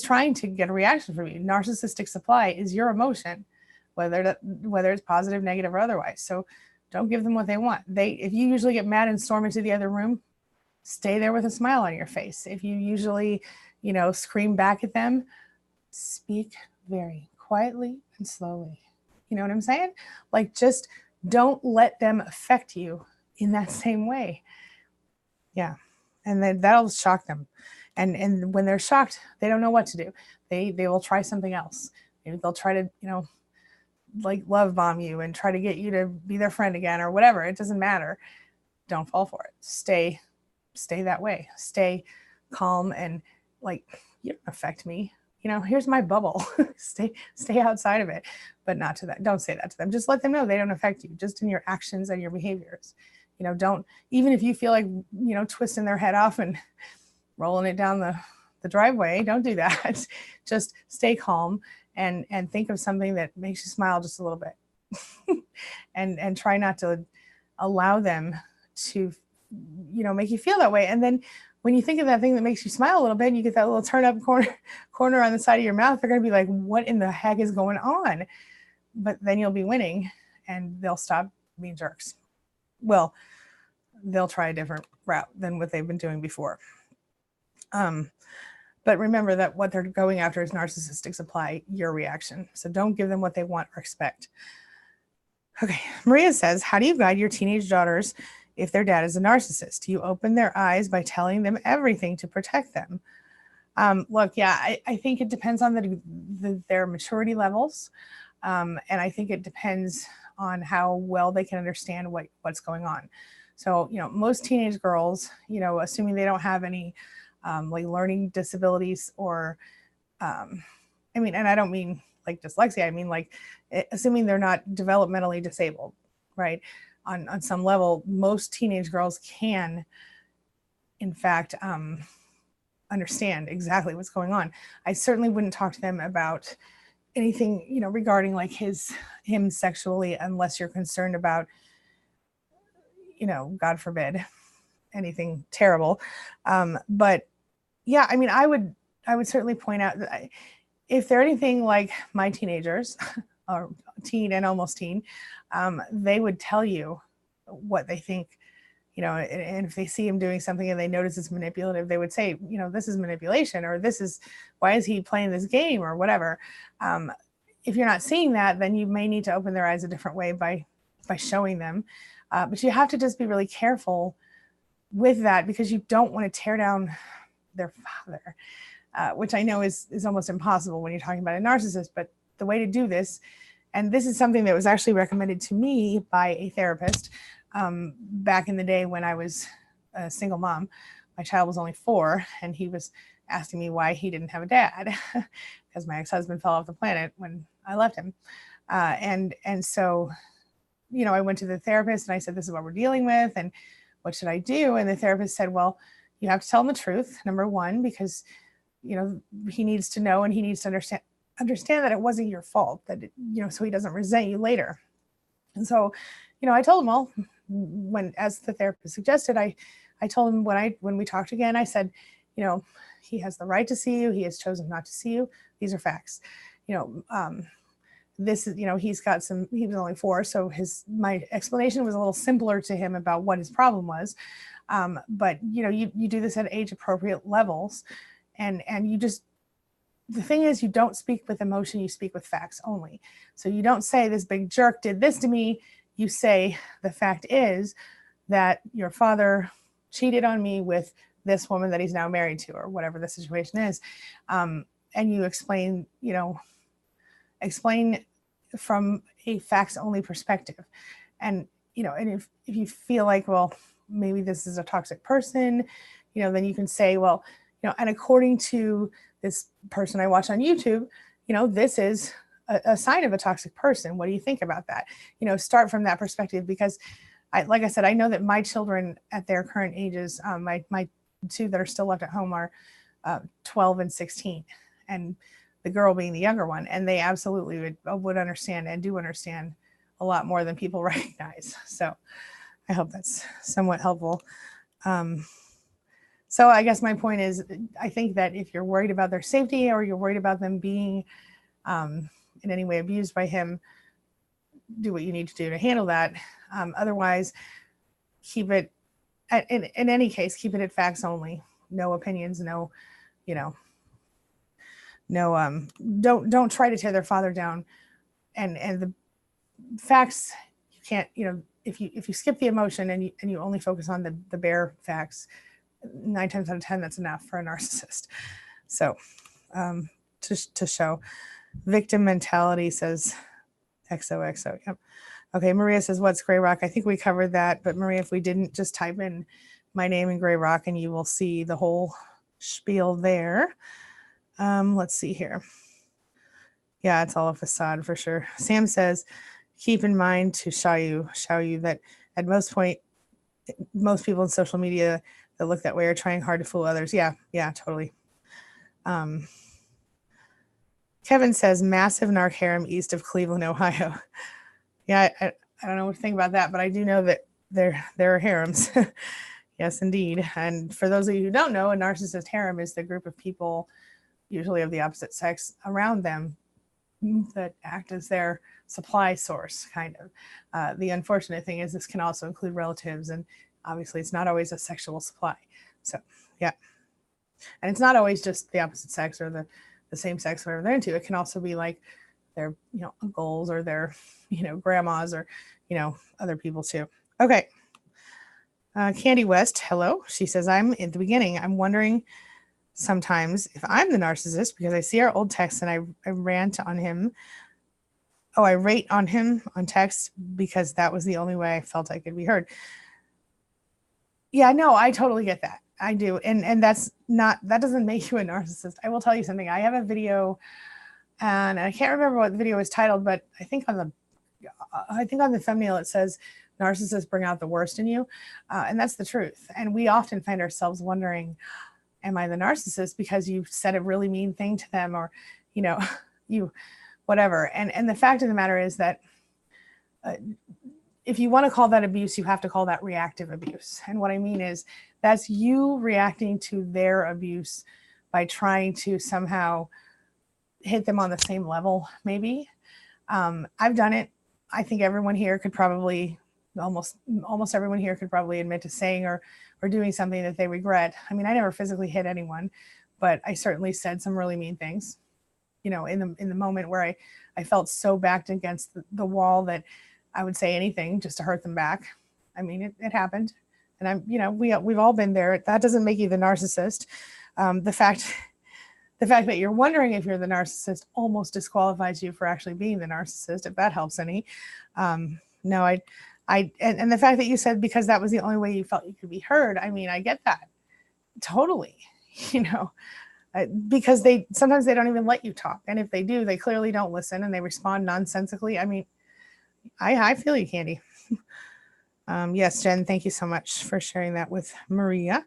trying to get a reaction from you. Narcissistic supply is your emotion, whether it's positive, negative, or otherwise. So don't give them what they want. If you usually get mad and storm into the other room, stay there with a smile on your face. If you usually, scream back at them, speak very quietly and slowly. You know what I'm saying? Like, just don't let them affect you in that same way. Yeah. And then that'll shock them. And when they're shocked, they don't know what to do. They will try something else. Maybe they'll try to, like love bomb you and try to get you to be their friend again or whatever. It doesn't matter. Don't fall for it. Stay that way. Stay calm and like, you don't affect me. Here's my bubble. stay outside of it, but not to that. Don't say that to them. Just let them know they don't affect you, just in your actions and your behaviors. Don't, even if you feel like, twisting their head off and rolling it down the driveway, don't do that. Just stay calm and think of something that makes you smile just a little bit. and try not to allow them to, make you feel that way. And then when you think of that thing that makes you smile a little bit and you get that little turn up corner on the side of your mouth, they're going to be like, what in the heck is going on? But then you'll be winning and they'll stop being jerks. Well, they'll try a different route than what they've been doing before. But remember that what they're going after is narcissistic supply, your reaction. So don't give them what they want or expect. Okay, Maria says, how do you guide your teenage daughters if their dad is a narcissist? You open their eyes by telling them everything to protect them. Look, yeah, I think it depends on their maturity levels. And I think it depends on how well they can understand what's going on. So, most teenage girls, assuming they don't have any like learning disabilities or, and I don't mean like dyslexia, I mean like assuming they're not developmentally disabled, right? On some level, most teenage girls can, in fact, understand exactly what's going on. I certainly wouldn't talk to them about anything, regarding like him sexually, unless you're concerned about, God forbid, anything terrible. But yeah, I would certainly point out that if they're anything like my teenagers, or teen and almost teen, they would tell you what they think, and if they see him doing something and they notice it's manipulative, they would say, this is manipulation, or why is he playing this game, or whatever. If you're not seeing that, then you may need to open their eyes a different way by showing them. But you have to just be really careful with that, because you don't want to tear down their father, which I know is almost impossible when you're talking about a narcissist. But the way to do this, and this is something that was actually recommended to me by a therapist back in the day when I was a single mom. My child was only 4, and he was asking me why he didn't have a dad, because my ex-husband fell off the planet when I left him. And so, I went to the therapist and I said, this is what we're dealing with, and what should I do? And the therapist said, well, you have to tell him the truth, number one, because, he needs to know, and he needs to understand that it wasn't your fault, that, so he doesn't resent you later. And so, I told him, well, as the therapist suggested, I told him when we talked again, I said, he has the right to see you. He has chosen not to see you. These are facts. This is, he was only 4. So my explanation was a little simpler to him about what his problem was. But you do this at age appropriate levels, and the thing is, you don't speak with emotion, you speak with facts only. So you don't say this big jerk did this to me. You say the fact is that your father cheated on me with this woman that he's now married to, or whatever the situation is. And you explain, explain from a facts only perspective. And, and if you feel like, well, maybe this is a toxic person, then you can say, well, and according to this person I watch on YouTube, this is a sign of a toxic person. What do you think about that? Start from that perspective, because like I said, I know that my children at their current ages, my two that are still left at home are 12 and 16, and the girl being the younger one, and they absolutely would understand and do understand a lot more than people recognize. So I hope that's somewhat helpful. So I guess my point is, I think that if you're worried about their safety, or you're worried about them being in any way abused by him, do what you need to do to handle that. Otherwise, keep it, in any case, keep it at facts only. No opinions, no, don't try to tear their father down. And the facts, you can't, if you skip the emotion and you only focus on the bare facts, 9 times out of 10, that's enough for a narcissist. So to show victim mentality, says XOXO. Yep. Okay, Maria says, what's Gray Rock? I think we covered that, but Maria, if we didn't, just type in my name in Gray Rock and you will see the whole spiel there. Let's see here. Yeah, it's all a facade for sure. Sam says, keep in mind to show you that at most people in social media that look that way are trying hard to fool others. Yeah, totally. Kevin says, massive narc harem east of Cleveland, Ohio. Yeah, I don't know what to think about that, but I do know that there are harems. Yes, indeed. And for those of you who don't know, a narcissist harem is the group of people, usually of the opposite sex, around them that act as their supply source, kind of. The unfortunate thing is this can also include relatives, and obviously it's not always a sexual supply. So, yeah. And it's not always just the opposite sex or the same sex, whatever they're into. It can also be like their, uncles or their, grandmas or, other people too. Okay. Candy West, hello. She says, I'm at the beginning. I'm wondering sometimes if I'm the narcissist because I see our old texts and I rant on him. Oh, I rate on him on text because that was the only way I felt I could be heard. Yeah, no, I totally get that. I do. And that doesn't make you a narcissist. I will tell you something. I have a video, and I can't remember what the video is titled, but I think on the thumbnail it says narcissists bring out the worst in you. And that's the truth. And we often find ourselves wondering, am I the narcissist because you said a really mean thing to them, or, you whatever. And the fact of the matter is that if you want to call that abuse, you have to call that reactive abuse. And what I mean is that's you reacting to their abuse by trying to somehow hit them on the same level, maybe. I've done it. I think everyone here could probably, almost everyone here could probably admit to saying or doing something that they regret. I mean, I never physically hit anyone, but I certainly said some really mean things, in the moment where I felt so backed against the wall that I would say anything just to hurt them back. I mean, it happened. And we've all been there. That doesn't make you the narcissist. The fact that you're wondering if you're the narcissist almost disqualifies you for actually being the narcissist, if that helps any. No, and the fact that you said because that was the only way you felt you could be heard. I mean, I get that totally, because sometimes they don't even let you talk. And if they do, they clearly don't listen and they respond nonsensically. I mean, I feel you, Candy. Yes, Jen, thank you so much for sharing that with Maria.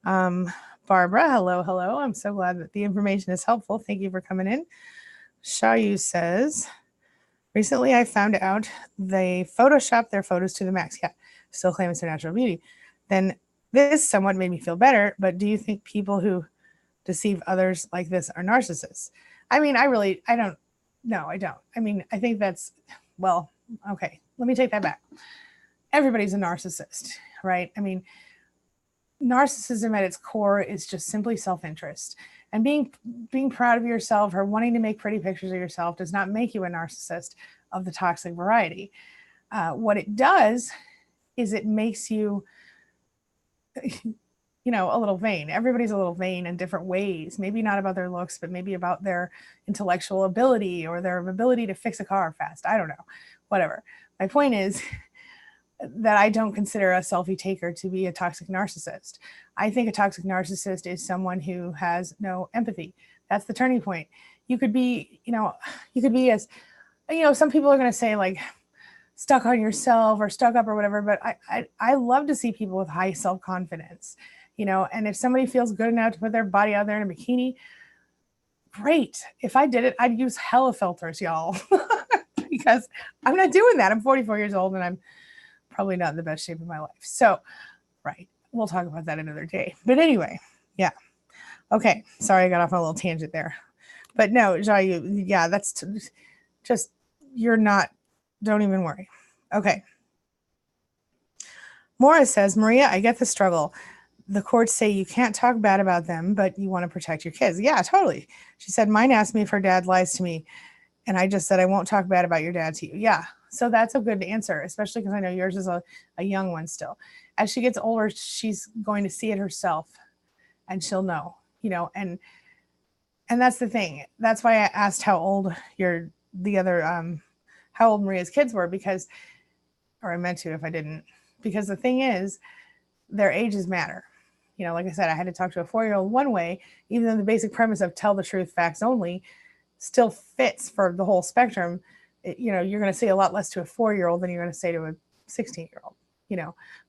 Barbara, hello. I'm so glad that the information is helpful. Thank you for coming in. Shayu says, recently I found out they Photoshop their photos to the max. Yeah, still claim it's their natural beauty. Then this somewhat made me feel better, but do you think people who deceive others like this are narcissists? I mean, I don't. No, I don't. I mean, I think that's, well, okay, let me take that back. Everybody's a narcissist, right? I mean, narcissism at its core is just simply self-interest. And being proud of yourself or wanting to make pretty pictures of yourself does not make you a narcissist of the toxic variety. What it does is it makes you, a little vain. Everybody's a little vain in different ways. Maybe not about their looks, but maybe about their intellectual ability or their ability to fix a car fast. I don't know. Whatever. My point is that I don't consider a selfie taker to be a toxic narcissist. I think a toxic narcissist is someone who has no empathy. That's the turning point. You could be, as, some people are going to say like stuck on yourself or stuck up or whatever, but I love to see people with high self-confidence, and if somebody feels good enough to put their body out there in a bikini, great. If I did it, I'd use hella filters, y'all, because I'm not doing that. I'm 44 years old and I'm probably not in the best shape of my life. So, right. We'll talk about that another day. But anyway, yeah. Okay. Sorry, I got off on a little tangent there. But no, Jayu, yeah, that's just, you're not, don't even worry. Okay. Morris says, Maria, I get the struggle. The courts say you can't talk bad about them, but you want to protect your kids. Yeah, totally. She said, mine asked me if her dad lies to me. And I just said, I won't talk bad about your dad to you. Yeah. So that's a good answer, especially because I know yours is a young one still. As she gets older, she's going to see it herself and she'll know, and that's the thing. That's why I asked how old how old Maria's kids were, or I meant to if I didn't, because the thing is, their ages matter. Like I said, I had to talk to a 4-year-old one way, even though the basic premise of tell the truth, facts only still fits for the whole spectrum. You're going to say a lot less to a 4-year-old than you're going to say to a 16-year-old,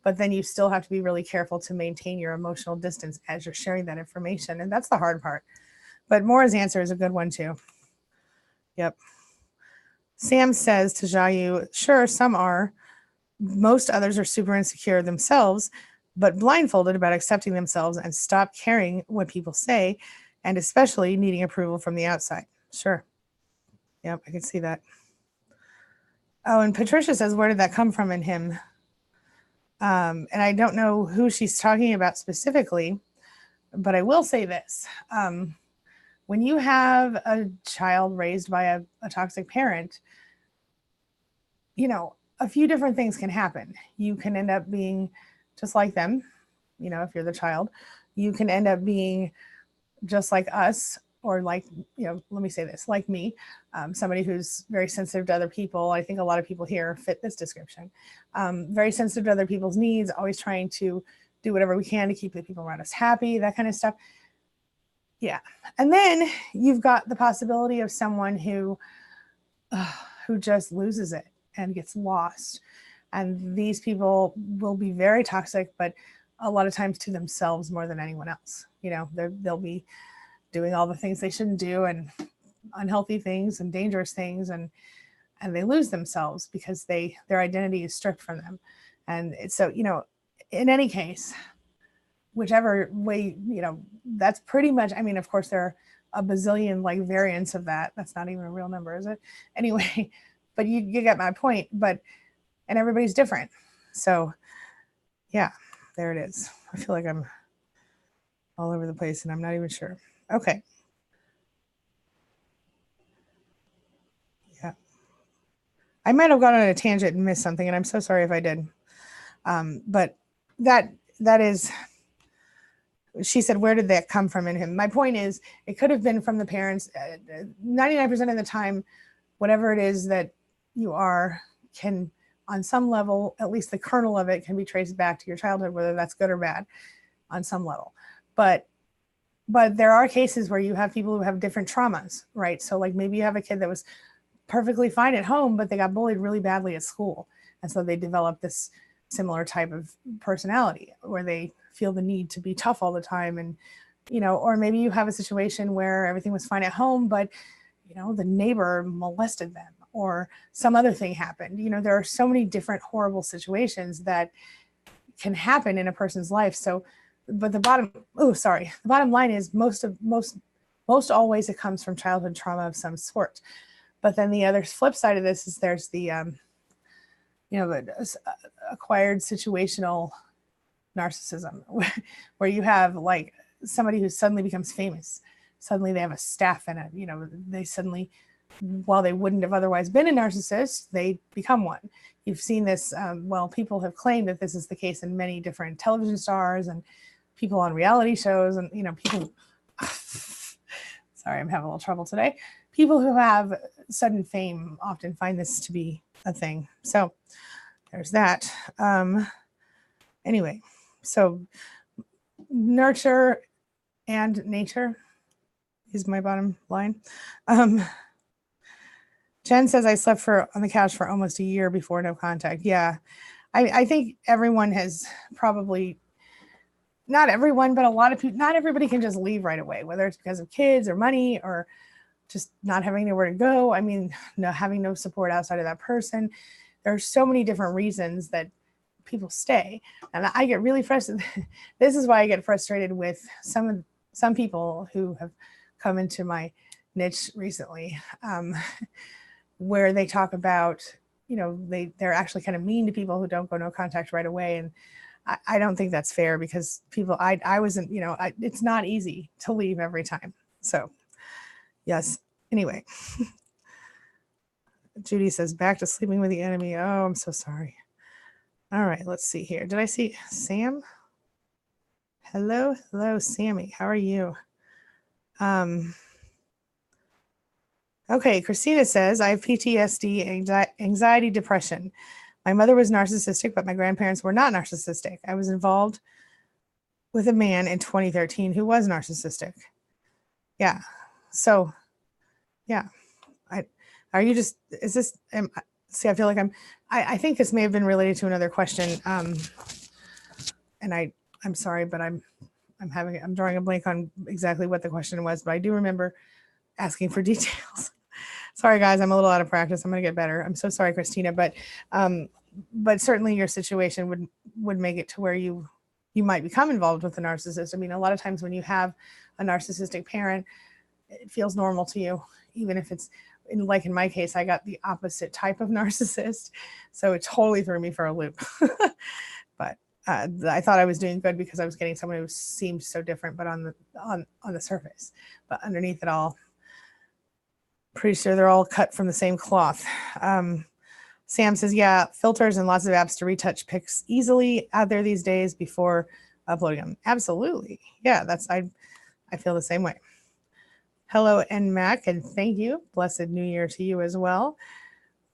but then you still have to be really careful to maintain your emotional distance as you're sharing that information. And that's the hard part. But Maura's answer is a good one too. Yep. Sam says to Jayu, sure, some are. Most others are super insecure themselves, but blindfolded about accepting themselves and stop caring what people say, and especially needing approval from the outside. Sure. Yep, I can see that. Oh, and Patricia says, where did that come from in him? And I don't know who she's talking about specifically, but I will say this. When you have a child raised by a toxic parent, a few different things can happen. You can end up being just like them, if you're the child. You can end up being just like us, or like, let me say this, like me, somebody who's very sensitive to other people. I think a lot of people here fit this description. Very sensitive to other people's needs, always trying to do whatever we can to keep the people around us happy, that kind of stuff. Yeah. And then you've got the possibility of someone who just loses it and gets lost. And these people will be very toxic, but a lot of times to themselves more than anyone else. They'll be doing all the things they shouldn't do, and unhealthy things and dangerous things, and they lose themselves because their identity is stripped from them. And it's so, in any case, whichever way, that's pretty much, of course there are a bazillion like variants of that. That's not even a real number, is it? Anyway, but you get my point. And everybody's different. So yeah, there it is. I feel like I'm all over the place and I'm not even sure. Okay. Yeah. I might have gone on a tangent and missed something, and I'm so sorry if I did. But that is, she said, where did that come from in him? My point is, it could have been from the parents. 99% of the time, whatever it is that you are can, on some level, at least the kernel of it can be traced back to your childhood, whether that's good or bad on some level. But there are cases where you have people who have different traumas, right? So like maybe you have a kid that was perfectly fine at home, but they got bullied really badly at school. And so they develop this similar type of personality where they feel the need to be tough all the time. And, or maybe you have a situation where everything was fine at home, but, the neighbor molested them or some other thing happened. There are so many different horrible situations that can happen in a person's life. So, but the bottom line is most always it comes from childhood trauma of some sort. But then the other flip side of this is there's the, the acquired situational narcissism where you have like somebody who suddenly becomes famous. Suddenly they have a staff and they suddenly, while they wouldn't have otherwise been a narcissist, they become one. You've seen this, people have claimed that this is the case in many different television stars and people on reality shows and, people, sorry, I'm having a little trouble today. People who have sudden fame often find this to be a thing. So there's that. Anyway, so nurture and nature is my bottom line. Jen says I slept on the couch for almost a year before no contact. Yeah, I think everyone has probably, not everyone, but a lot of people, not everybody can just leave right away, whether it's because of kids or money or just not having nowhere to go. I mean, having no support outside of that person. There are so many different reasons that people stay. And I get really frustrated. This is why I get frustrated with some people who have come into my niche recently, where they talk about, they're actually kind of mean to people who don't go no contact right away. And I don't think that's fair, because people, I wasn't, it's not easy to leave every time. So yes. Anyway, Judy says back to sleeping with the enemy. Oh, I'm so sorry. All right, let's see here. Did I see Sam? Hello, Sammy. How are you? Okay, Christina says, I have PTSD, anxiety, depression. My mother was narcissistic, but my grandparents were not narcissistic. I was involved with a man in 2013 who was narcissistic. Yeah. So, yeah. Are you just, is this, see, I feel like I think this may have been related to another question. And I'm sorry, but I'm drawing a blank on exactly what the question was, but I do remember asking for details. Sorry, guys, I'm a little out of practice. I'm going to get better. I'm so sorry, Christina, but certainly your situation would make it to where you might become involved with a narcissist. I mean, a lot of times when you have a narcissistic parent, it feels normal to you, even if it's, like in my case, I got the opposite type of narcissist, so it totally threw me for a loop. But I thought I was doing good because I was getting someone who seemed so different, but on the surface, but underneath it all, pretty sure they're all cut from the same cloth. Sam says, yeah, filters and lots of apps to retouch pics easily out there these days before uploading them. Absolutely. Yeah, I feel the same way. Hello, NMAC, and thank you. Blessed New Year to you as well.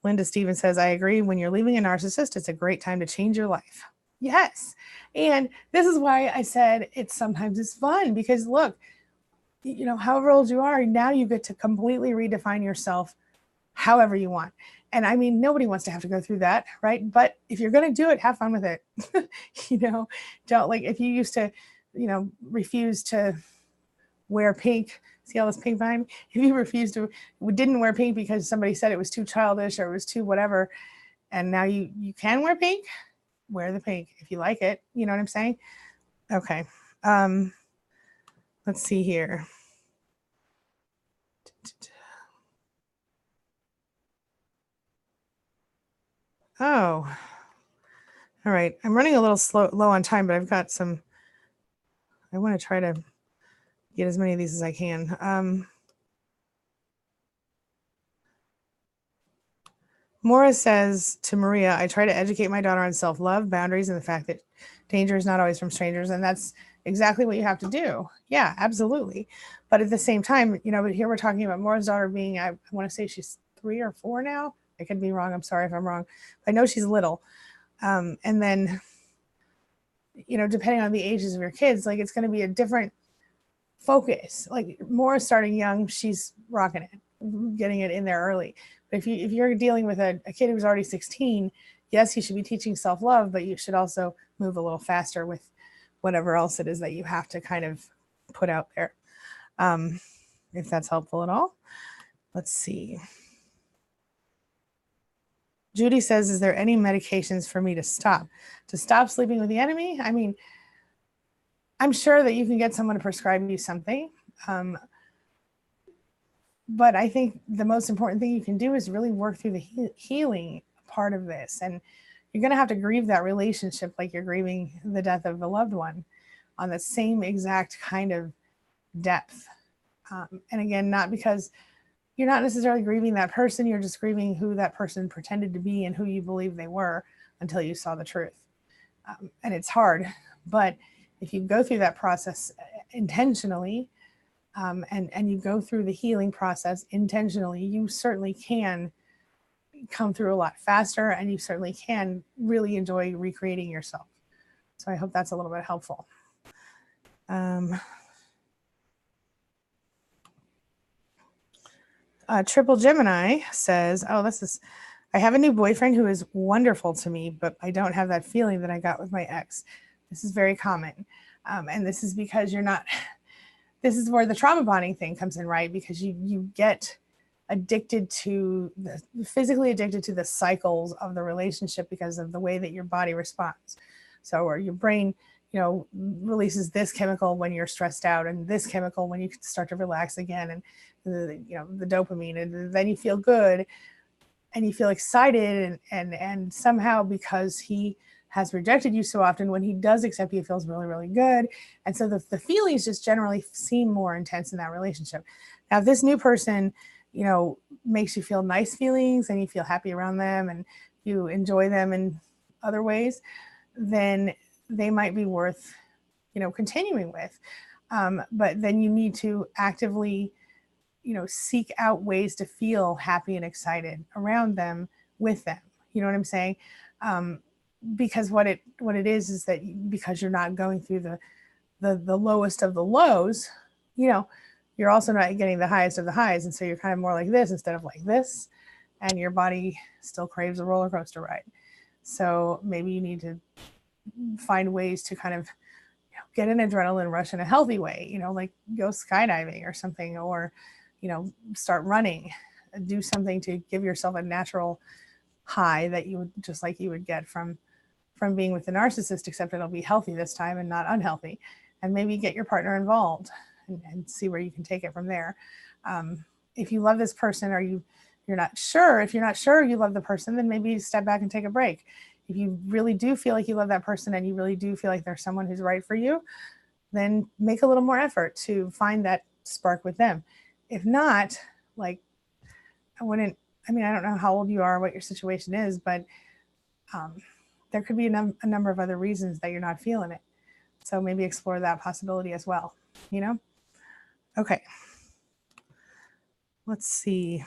Linda Stevens says, I agree. When you're leaving a narcissist, it's a great time to change your life. Yes. And this is why I said sometimes it's fun, because look, however old you are, now you get to completely redefine yourself however you want. And I mean, nobody wants to have to go through that, right? But if you're going to do it, have fun with it. Don't, like, if you used to, refuse to wear pink, see all this pink behind me? If you didn't wear pink because somebody said it was too childish or it was too whatever, and now you can wear pink, wear the pink if you like it. You know what I'm saying? Okay. Let's see here. Oh, all right. I'm running a little low on time, but I've got I want to try to get as many of these as I can. Maura says to Maria, I try to educate my daughter on self-love, boundaries, and the fact that danger is not always from strangers. And that's exactly what you have to do. Yeah, absolutely. But at the same time, but here we're talking about Maura's daughter being, I want to say she's 3 or 4 now. I could be wrong. I'm sorry if I'm wrong. I know she's little. And then, depending on the ages of your kids, like, it's going to be a different focus. Like, Maura's starting young, she's rocking it, getting it in there early. But if you're dealing with a kid who's already 16, yes, you should be teaching self-love, but you should also move a little faster with whatever else it is that you have to kind of put out there. If that's helpful at all. Let's see. Judy says, is there any medications for me to stop sleeping with the enemy? I mean, I'm sure that you can get someone to prescribe you something. But I think the most important thing you can do is really work through the healing part of this. And you're going to have to grieve that relationship like you're grieving the death of a loved one on the same exact kind of depth. And again, not because you're not necessarily grieving that person, you're just grieving who that person pretended to be and who you believe they were until you saw the truth. And it's hard, but if you go through that process intentionally, and you go through the healing process intentionally, you certainly can come through a lot faster, and you certainly can really enjoy recreating yourself. So I hope that's a little bit helpful. Triple Gemini says, oh, I have a new boyfriend who is wonderful to me, but I don't have that feeling that I got with my ex. This is very common. And this is because this is where the trauma bonding thing comes in, right? Because you get physically addicted to the cycles of the relationship because of the way that your body responds. So, or your brain, releases this chemical when you're stressed out, and this chemical when you start to relax again, and the dopamine, and then you feel good and you feel excited, and somehow, because he has rejected you so often, when he does accept you, it feels really, really good. And so the feelings just generally seem more intense in that relationship. Now, if this new person, makes you feel nice feelings and you feel happy around them and you enjoy them in other ways, then they might be worth, continuing with. But then you need to actively, seek out ways to feel happy and excited around them, with them. You know what I'm saying? Because what it is that because you're not going through the lowest of the lows, you're also not getting the highest of the highs. And so you're kind of more like this instead of like this, and your body still craves a roller coaster ride. So maybe you need to find ways to kind of get an adrenaline rush in a healthy way, like go skydiving or something, or, start running, do something to give yourself a natural high that you would just like you would get from being with the narcissist, except it'll be healthy this time and not unhealthy. And maybe get your partner involved and see where you can take it from there. If you love this person, or you're not sure, if you're not sure you love the person, then maybe step back and take a break. If you really do feel like you love that person and you really do feel like there's someone who's right for you, then make a little more effort to find that spark with them. If not, I don't know how old you are, what your situation is, but there could be a number of other reasons that you're not feeling it. So maybe explore that possibility as well, Okay. Let's see.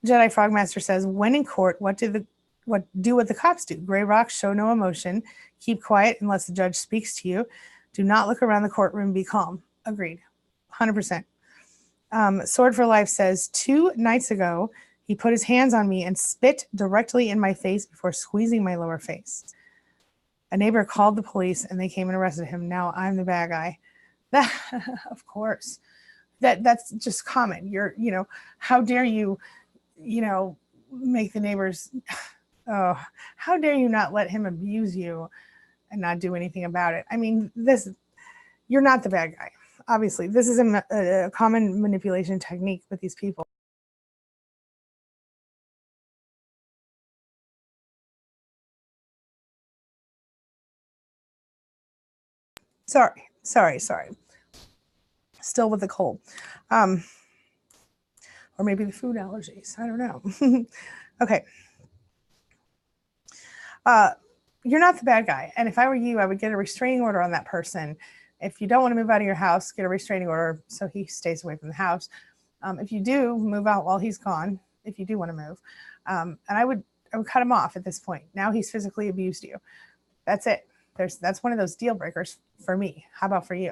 Jedi Frogmaster says, when in court, what do what the cops do? Gray rocks, show no emotion, keep quiet unless the judge speaks to you. Do not look around the courtroom, be calm. Agreed. 100%. Sword for Life says, 2 nights ago, he put his hands on me and spit directly in my face before squeezing my lower face. A neighbor called the police and they came and arrested him. Now I'm the bad guy. Of course. That's just common. How dare you, make the neighbors, oh, how dare you not let him abuse you and not do anything about it? I mean, you're not the bad guy. Obviously, this is a common manipulation technique with these people. Sorry. Still with the cold. Or maybe the food allergies. I don't know. Okay. You're not the bad guy. And if I were you, I would get a restraining order on that person. If you don't want to move out of your house, get a restraining order so he stays away from the house. If you do, move out while he's gone, if you do want to move. And I would cut him off at this point. Now he's physically abused you. That's it. That's one of those deal breakers for me. How about for you?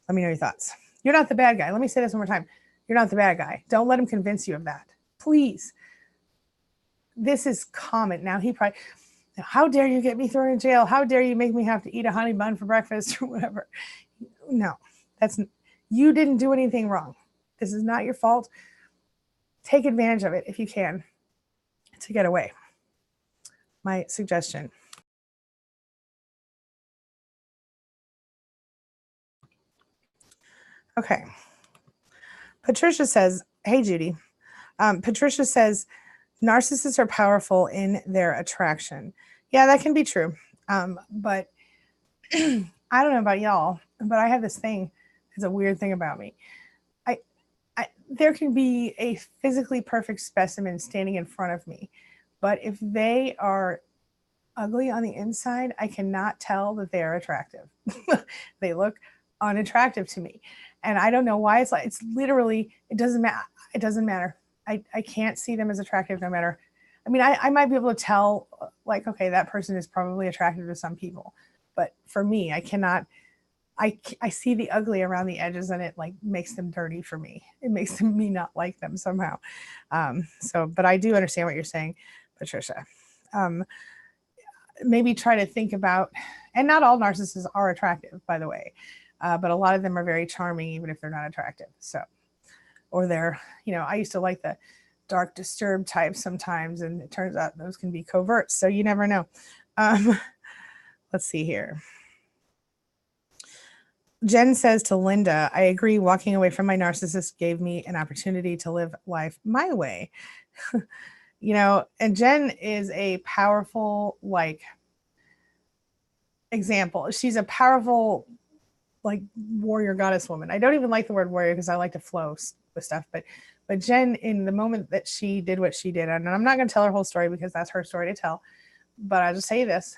Let me know your thoughts. You're not the bad guy. Let me say this one more time. You're not the bad guy. Don't let him convince you of that. Please. This is common. Now he probably, how dare you get me thrown in jail? How dare you make me have to eat a honey bun for breakfast or whatever? No, you didn't do anything wrong. This is not your fault. Take advantage of it if you can to get away. My suggestion. Okay. Patricia says, hey, Judy. Patricia says, narcissists are powerful in their attraction. Yeah, that can be true. But I don't know about y'all, but I have this thing. It's a weird thing about me. There can be a physically perfect specimen standing in front of me, but if they are ugly on the inside, I cannot tell that they are attractive. They look unattractive to me. And I don't know why. It's literally, it doesn't matter. It doesn't matter. I can't see them as attractive no matter. I mean, I might be able to tell, like, okay, that person is probably attractive to some people. But for me, I cannot, I see the ugly around the edges and it like makes them dirty for me. It makes me not like them somehow. But I do understand what you're saying, Patricia. Um, Maybe try to think about, and not all narcissists are attractive, by the way, but a lot of them are very charming, even if they're not attractive. So, or they're, I used to like the dark, disturbed types sometimes, and it turns out those can be covert. So you never know. Let's see here. Jen says to Linda, I agree. Walking away from my narcissist gave me an opportunity to live life my way. And Jen is a powerful, like, example. She's a powerful, like, warrior goddess woman. I don't even like the word warrior because I like to flow with stuff. But Jen, in the moment that she did what she did, and I'm not going to tell her whole story because that's her story to tell, but I'll just say this.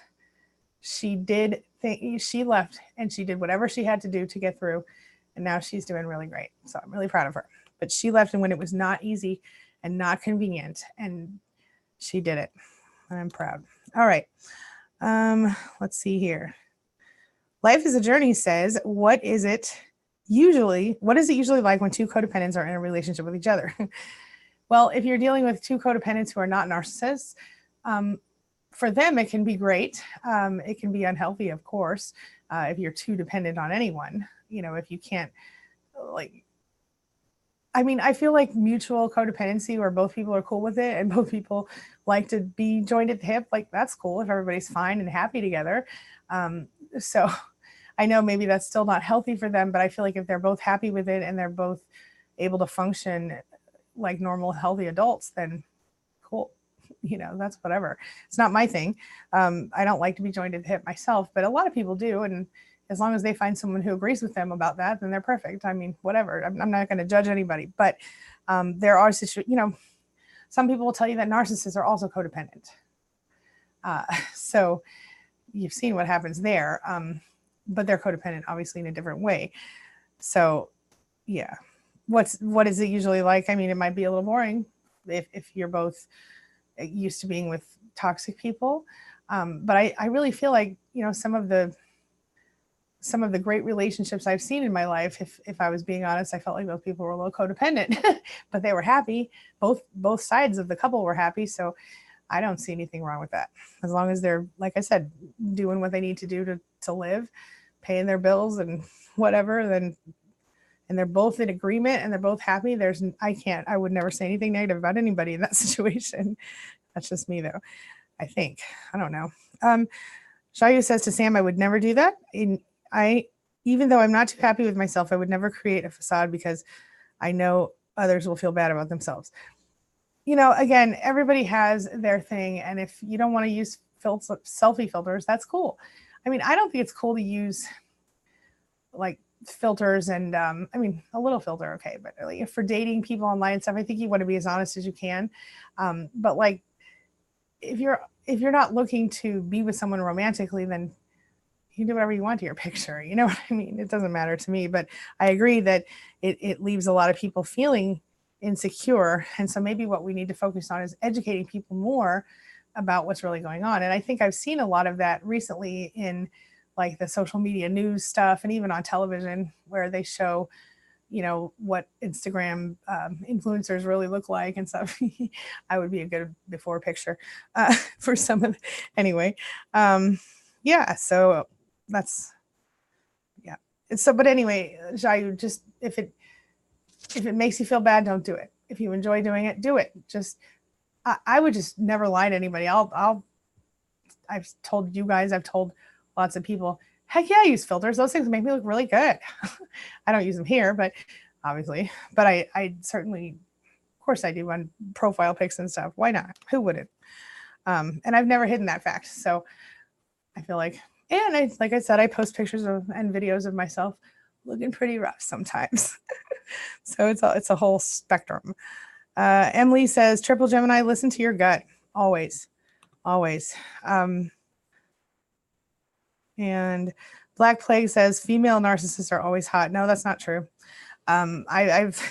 She left and she did whatever she had to do to get through. And now she's doing really great. So I'm really proud of her. But she left, and when it was not easy and not convenient, and she did it. And I'm proud. All right. Let's see here. Life is a Journey says, what is it usually like when two codependents are in a relationship with each other? Well, if you're dealing with two codependents who are not narcissists, for them, it can be great. It can be unhealthy, of course, if you're too dependent on anyone. If you can't, I feel like mutual codependency where both people are cool with it and both people like to be joined at the hip, like, that's cool if everybody's fine and happy together. So I know maybe that's still not healthy for them, but I feel like if they're both happy with it and they're both able to function like normal, healthy adults, then cool. That's whatever. It's not my thing. I don't like to be joined at the hip myself, but a lot of people do. And as long as they find someone who agrees with them about that, then they're perfect. I mean, whatever. I'm not going to judge anybody, but there are situations, some people will tell you that narcissists are also codependent. So you've seen what happens there, but they're codependent, obviously, in a different way. So yeah, what is it usually like? I mean, it might be a little boring if you're both used to being with toxic people. But I really feel like, some of the great relationships I've seen in my life, if I was being honest, I felt like those people were a little codependent, but they were happy. Both sides of the couple were happy. So I don't see anything wrong with that. As long as they're, like I said, doing what they need to do to live, paying their bills and whatever, and they're both in agreement and they're both happy. I would never say anything negative about anybody in that situation. That's just me, though, I think. I don't know. Shayu says to Sam, I would never do that. Even though I'm not too happy with myself, I would never create a facade because I know others will feel bad about themselves. Again, everybody has their thing. And if you don't want to use selfie filters, that's cool. I mean, I don't think it's cool to use like filters and a little filter, okay, but really for dating people online and stuff, I think you want to be as honest as you can. But like, if you're not looking to be with someone romantically, then you can do whatever you want to your picture. You know what I mean? It doesn't matter to me, but I agree that it leaves a lot of people feeling insecure. And so maybe what we need to focus on is educating people more about what's really going on. And I think I've seen a lot of that recently in like the social media news stuff and even on television where they show, what Instagram influencers really look like and stuff. I would be a good before picture for some of anyway. Yeah, so that's, yeah. So, but anyway, Jayu, just if it makes you feel bad, don't do it. If you enjoy doing it, do it. Just, I would just never lie to anybody. I've told you guys, I've told lots of people, heck yeah, I use filters. Those things make me look really good. I don't use them here, but obviously, but I certainly, of course I do on profile pics and stuff. Why not? Who wouldn't? And I've never hidden that fact. So I feel like, and like I said, I post pictures and videos of myself looking pretty rough sometimes. So it's a whole spectrum. Emily says, Triple Gemini, listen to your gut. Always. And Black Plague says female narcissists are always hot. No, that's not true. I've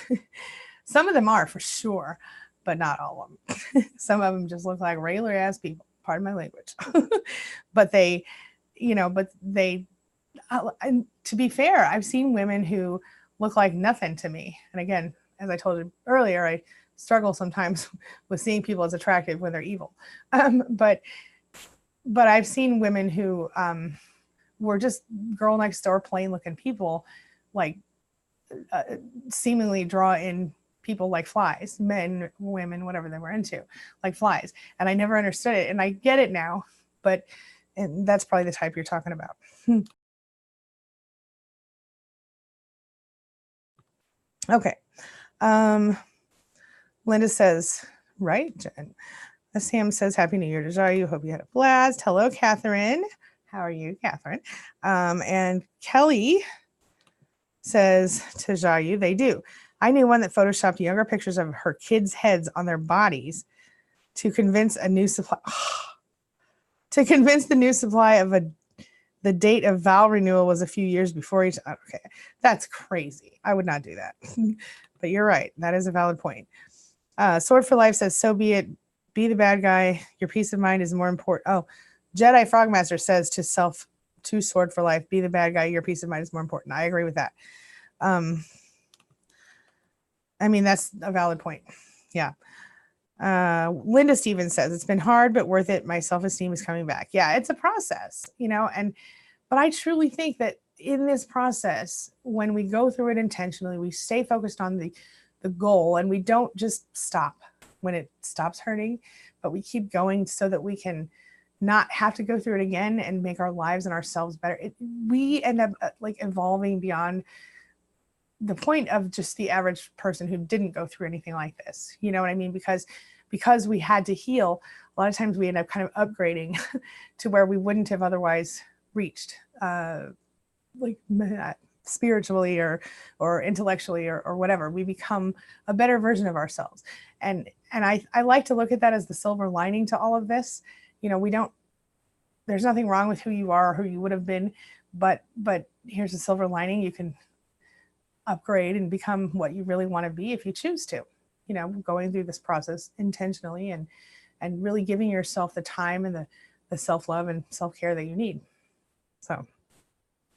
some of them are for sure, but not all of them. Some of them just look like regular ass people. Pardon my language. But they, and to be fair, I've seen women who look like nothing to me. And again, as I told you earlier, I struggle sometimes with seeing people as attractive when they're evil. But I've seen women who were just girl next door plain looking people, like seemingly draw in people like flies, men, women, whatever they were into, like flies. And I never understood it. And I get it now, and that's probably the type you're talking about. Okay. Linda says, right, Jen. Sam says, Happy New Year to Jayu. Hope you had a blast. Hello, Catherine. How are you, Catherine? And Kelly says to Jayu, they do. I knew one that photoshopped younger pictures of her kids' heads on their bodies to convince a new supply. To convince the new supply of the date of vow renewal was a few years before each. Okay, that's crazy. I would not do that. But you're right. That is a valid point. Sword for Life says, so be it. Be the bad guy. Your peace of mind is more important. Oh, Jedi Frogmaster says to Sword for Life, be the bad guy. Your peace of mind is more important. I agree with that. I mean, that's a valid point. Yeah. Linda Stevens says, it's been hard, but worth it. My self-esteem is coming back. Yeah, it's a process, but I truly think that in this process, when we go through it intentionally, we stay focused on the goal, and we don't just stop when it stops hurting, but we keep going so that we can not have to go through it again and make our lives and ourselves better. We end up like evolving beyond the point of just the average person who didn't go through anything like this. You know what I mean? Because we had to heal, a lot of times we end up kind of upgrading to where we wouldn't have otherwise reached, like spiritually or intellectually or whatever. We become a better version of ourselves. And I like to look at that as the silver lining to all of this. There's nothing wrong with who you are or who you would have been, but here's the silver lining. You can upgrade and become what you really want to be if you choose to, going through this process intentionally and really giving yourself the time and the self-love and self-care that you need. So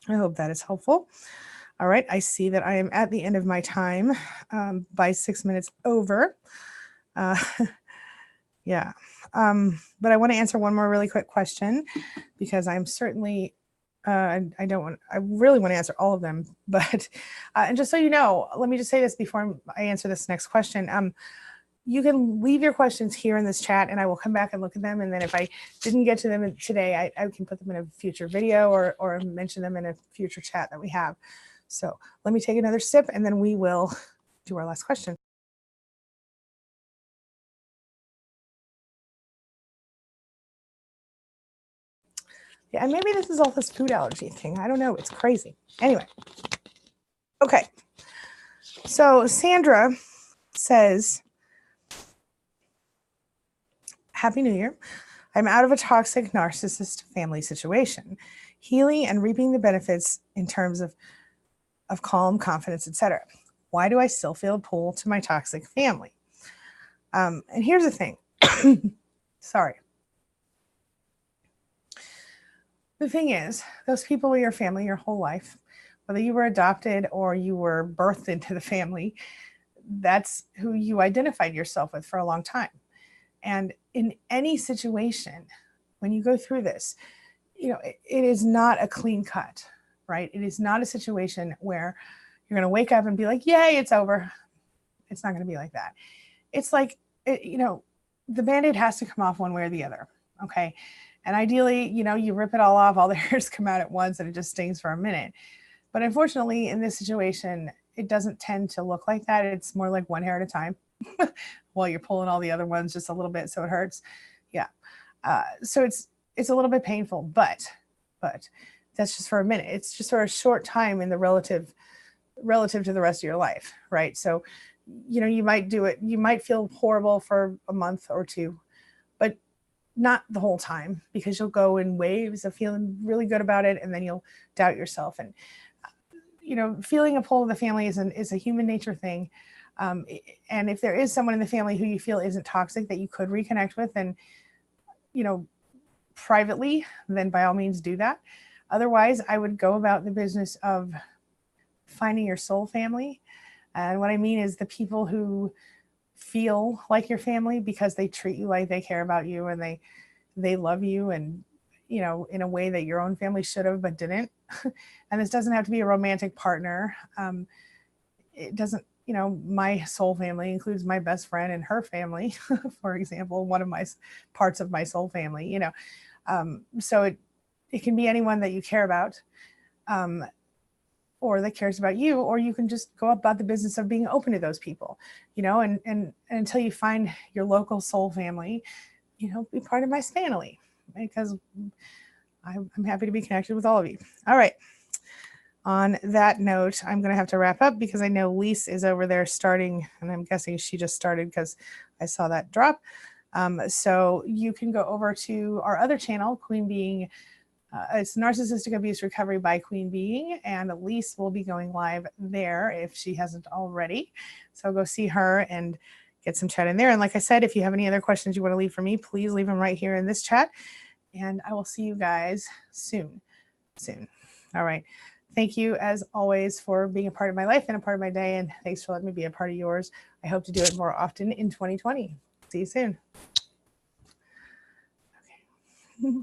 I hope that is helpful. All right. I see that I am at the end of my time by 6 minutes over. Yeah. But I want to answer one more really quick question, because I'm certainly, I really want to answer all of them, but, and just so you know, let me just say this before I answer this next question. You can leave your questions here in this chat and I will come back and look at them. And then if I didn't get to them today, I can put them in a future video or mention them in a future chat that we have. So let me take another sip and then we will do our last question. Yeah, and maybe this is all this food allergy thing. I don't know. It's crazy. Anyway. Okay. So Sandra says, Happy New Year. I'm out of a toxic narcissist family situation, healing and reaping the benefits in terms of calm, confidence, etc. Why do I still feel a pull to my toxic family? And here's the thing. Sorry. The thing is, those people were your family your whole life, whether you were adopted or you were birthed into the family, that's who you identified yourself with for a long time. And in any situation, when you go through this, it is not a clean cut, right? It is not a situation where you're going to wake up and be like, yay, it's over. It's not going to be like that. It's like, the Band-Aid has to come off one way or the other, okay? And ideally, you rip it all off, all the hairs come out at once and it just stings for a minute. But unfortunately, in this situation, it doesn't tend to look like that. It's more like one hair at a time while you're pulling all the other ones just a little bit so it hurts. Yeah. So it's a little bit painful, but that's just for a minute. It's just for a short time in the relative to the rest of your life, right? So, you might do it. You might feel horrible for a month or two, but not the whole time, because you'll go in waves of feeling really good about it, and then you'll doubt yourself. And feeling a pull of the family is a human nature thing. And if there is someone in the family who you feel isn't toxic that you could reconnect with, and privately, then by all means do that. Otherwise, I would go about the business of finding your soul family. And what I mean is the people who feel like your family because they treat you like they care about you, and they love you, and in a way that your own family should have but didn't. And this doesn't have to be a romantic partner. It doesn't, my soul family includes my best friend and her family, for example, one of my parts of my soul family, so it can be anyone that you care about, or that cares about you, or you can just go about the business of being open to those people, and until you find your local soul family, be part of my family, because I'm happy to be connected with all of you. All right. On that note, I'm going to have to wrap up because I know Lise is over there starting, and I'm guessing she just started because I saw that drop. So you can go over to our other channel, Queen Being. It's Narcissistic Abuse Recovery by Queen Being, and Lise will be going live there if she hasn't already. So go see her and get some chat in there. And like I said, if you have any other questions you want to leave for me, please leave them right here in this chat. And I will see you guys soon. All right. Thank you, as always, for being a part of my life and a part of my day. And thanks for letting me be a part of yours. I hope to do it more often in 2020. See you soon. Okay.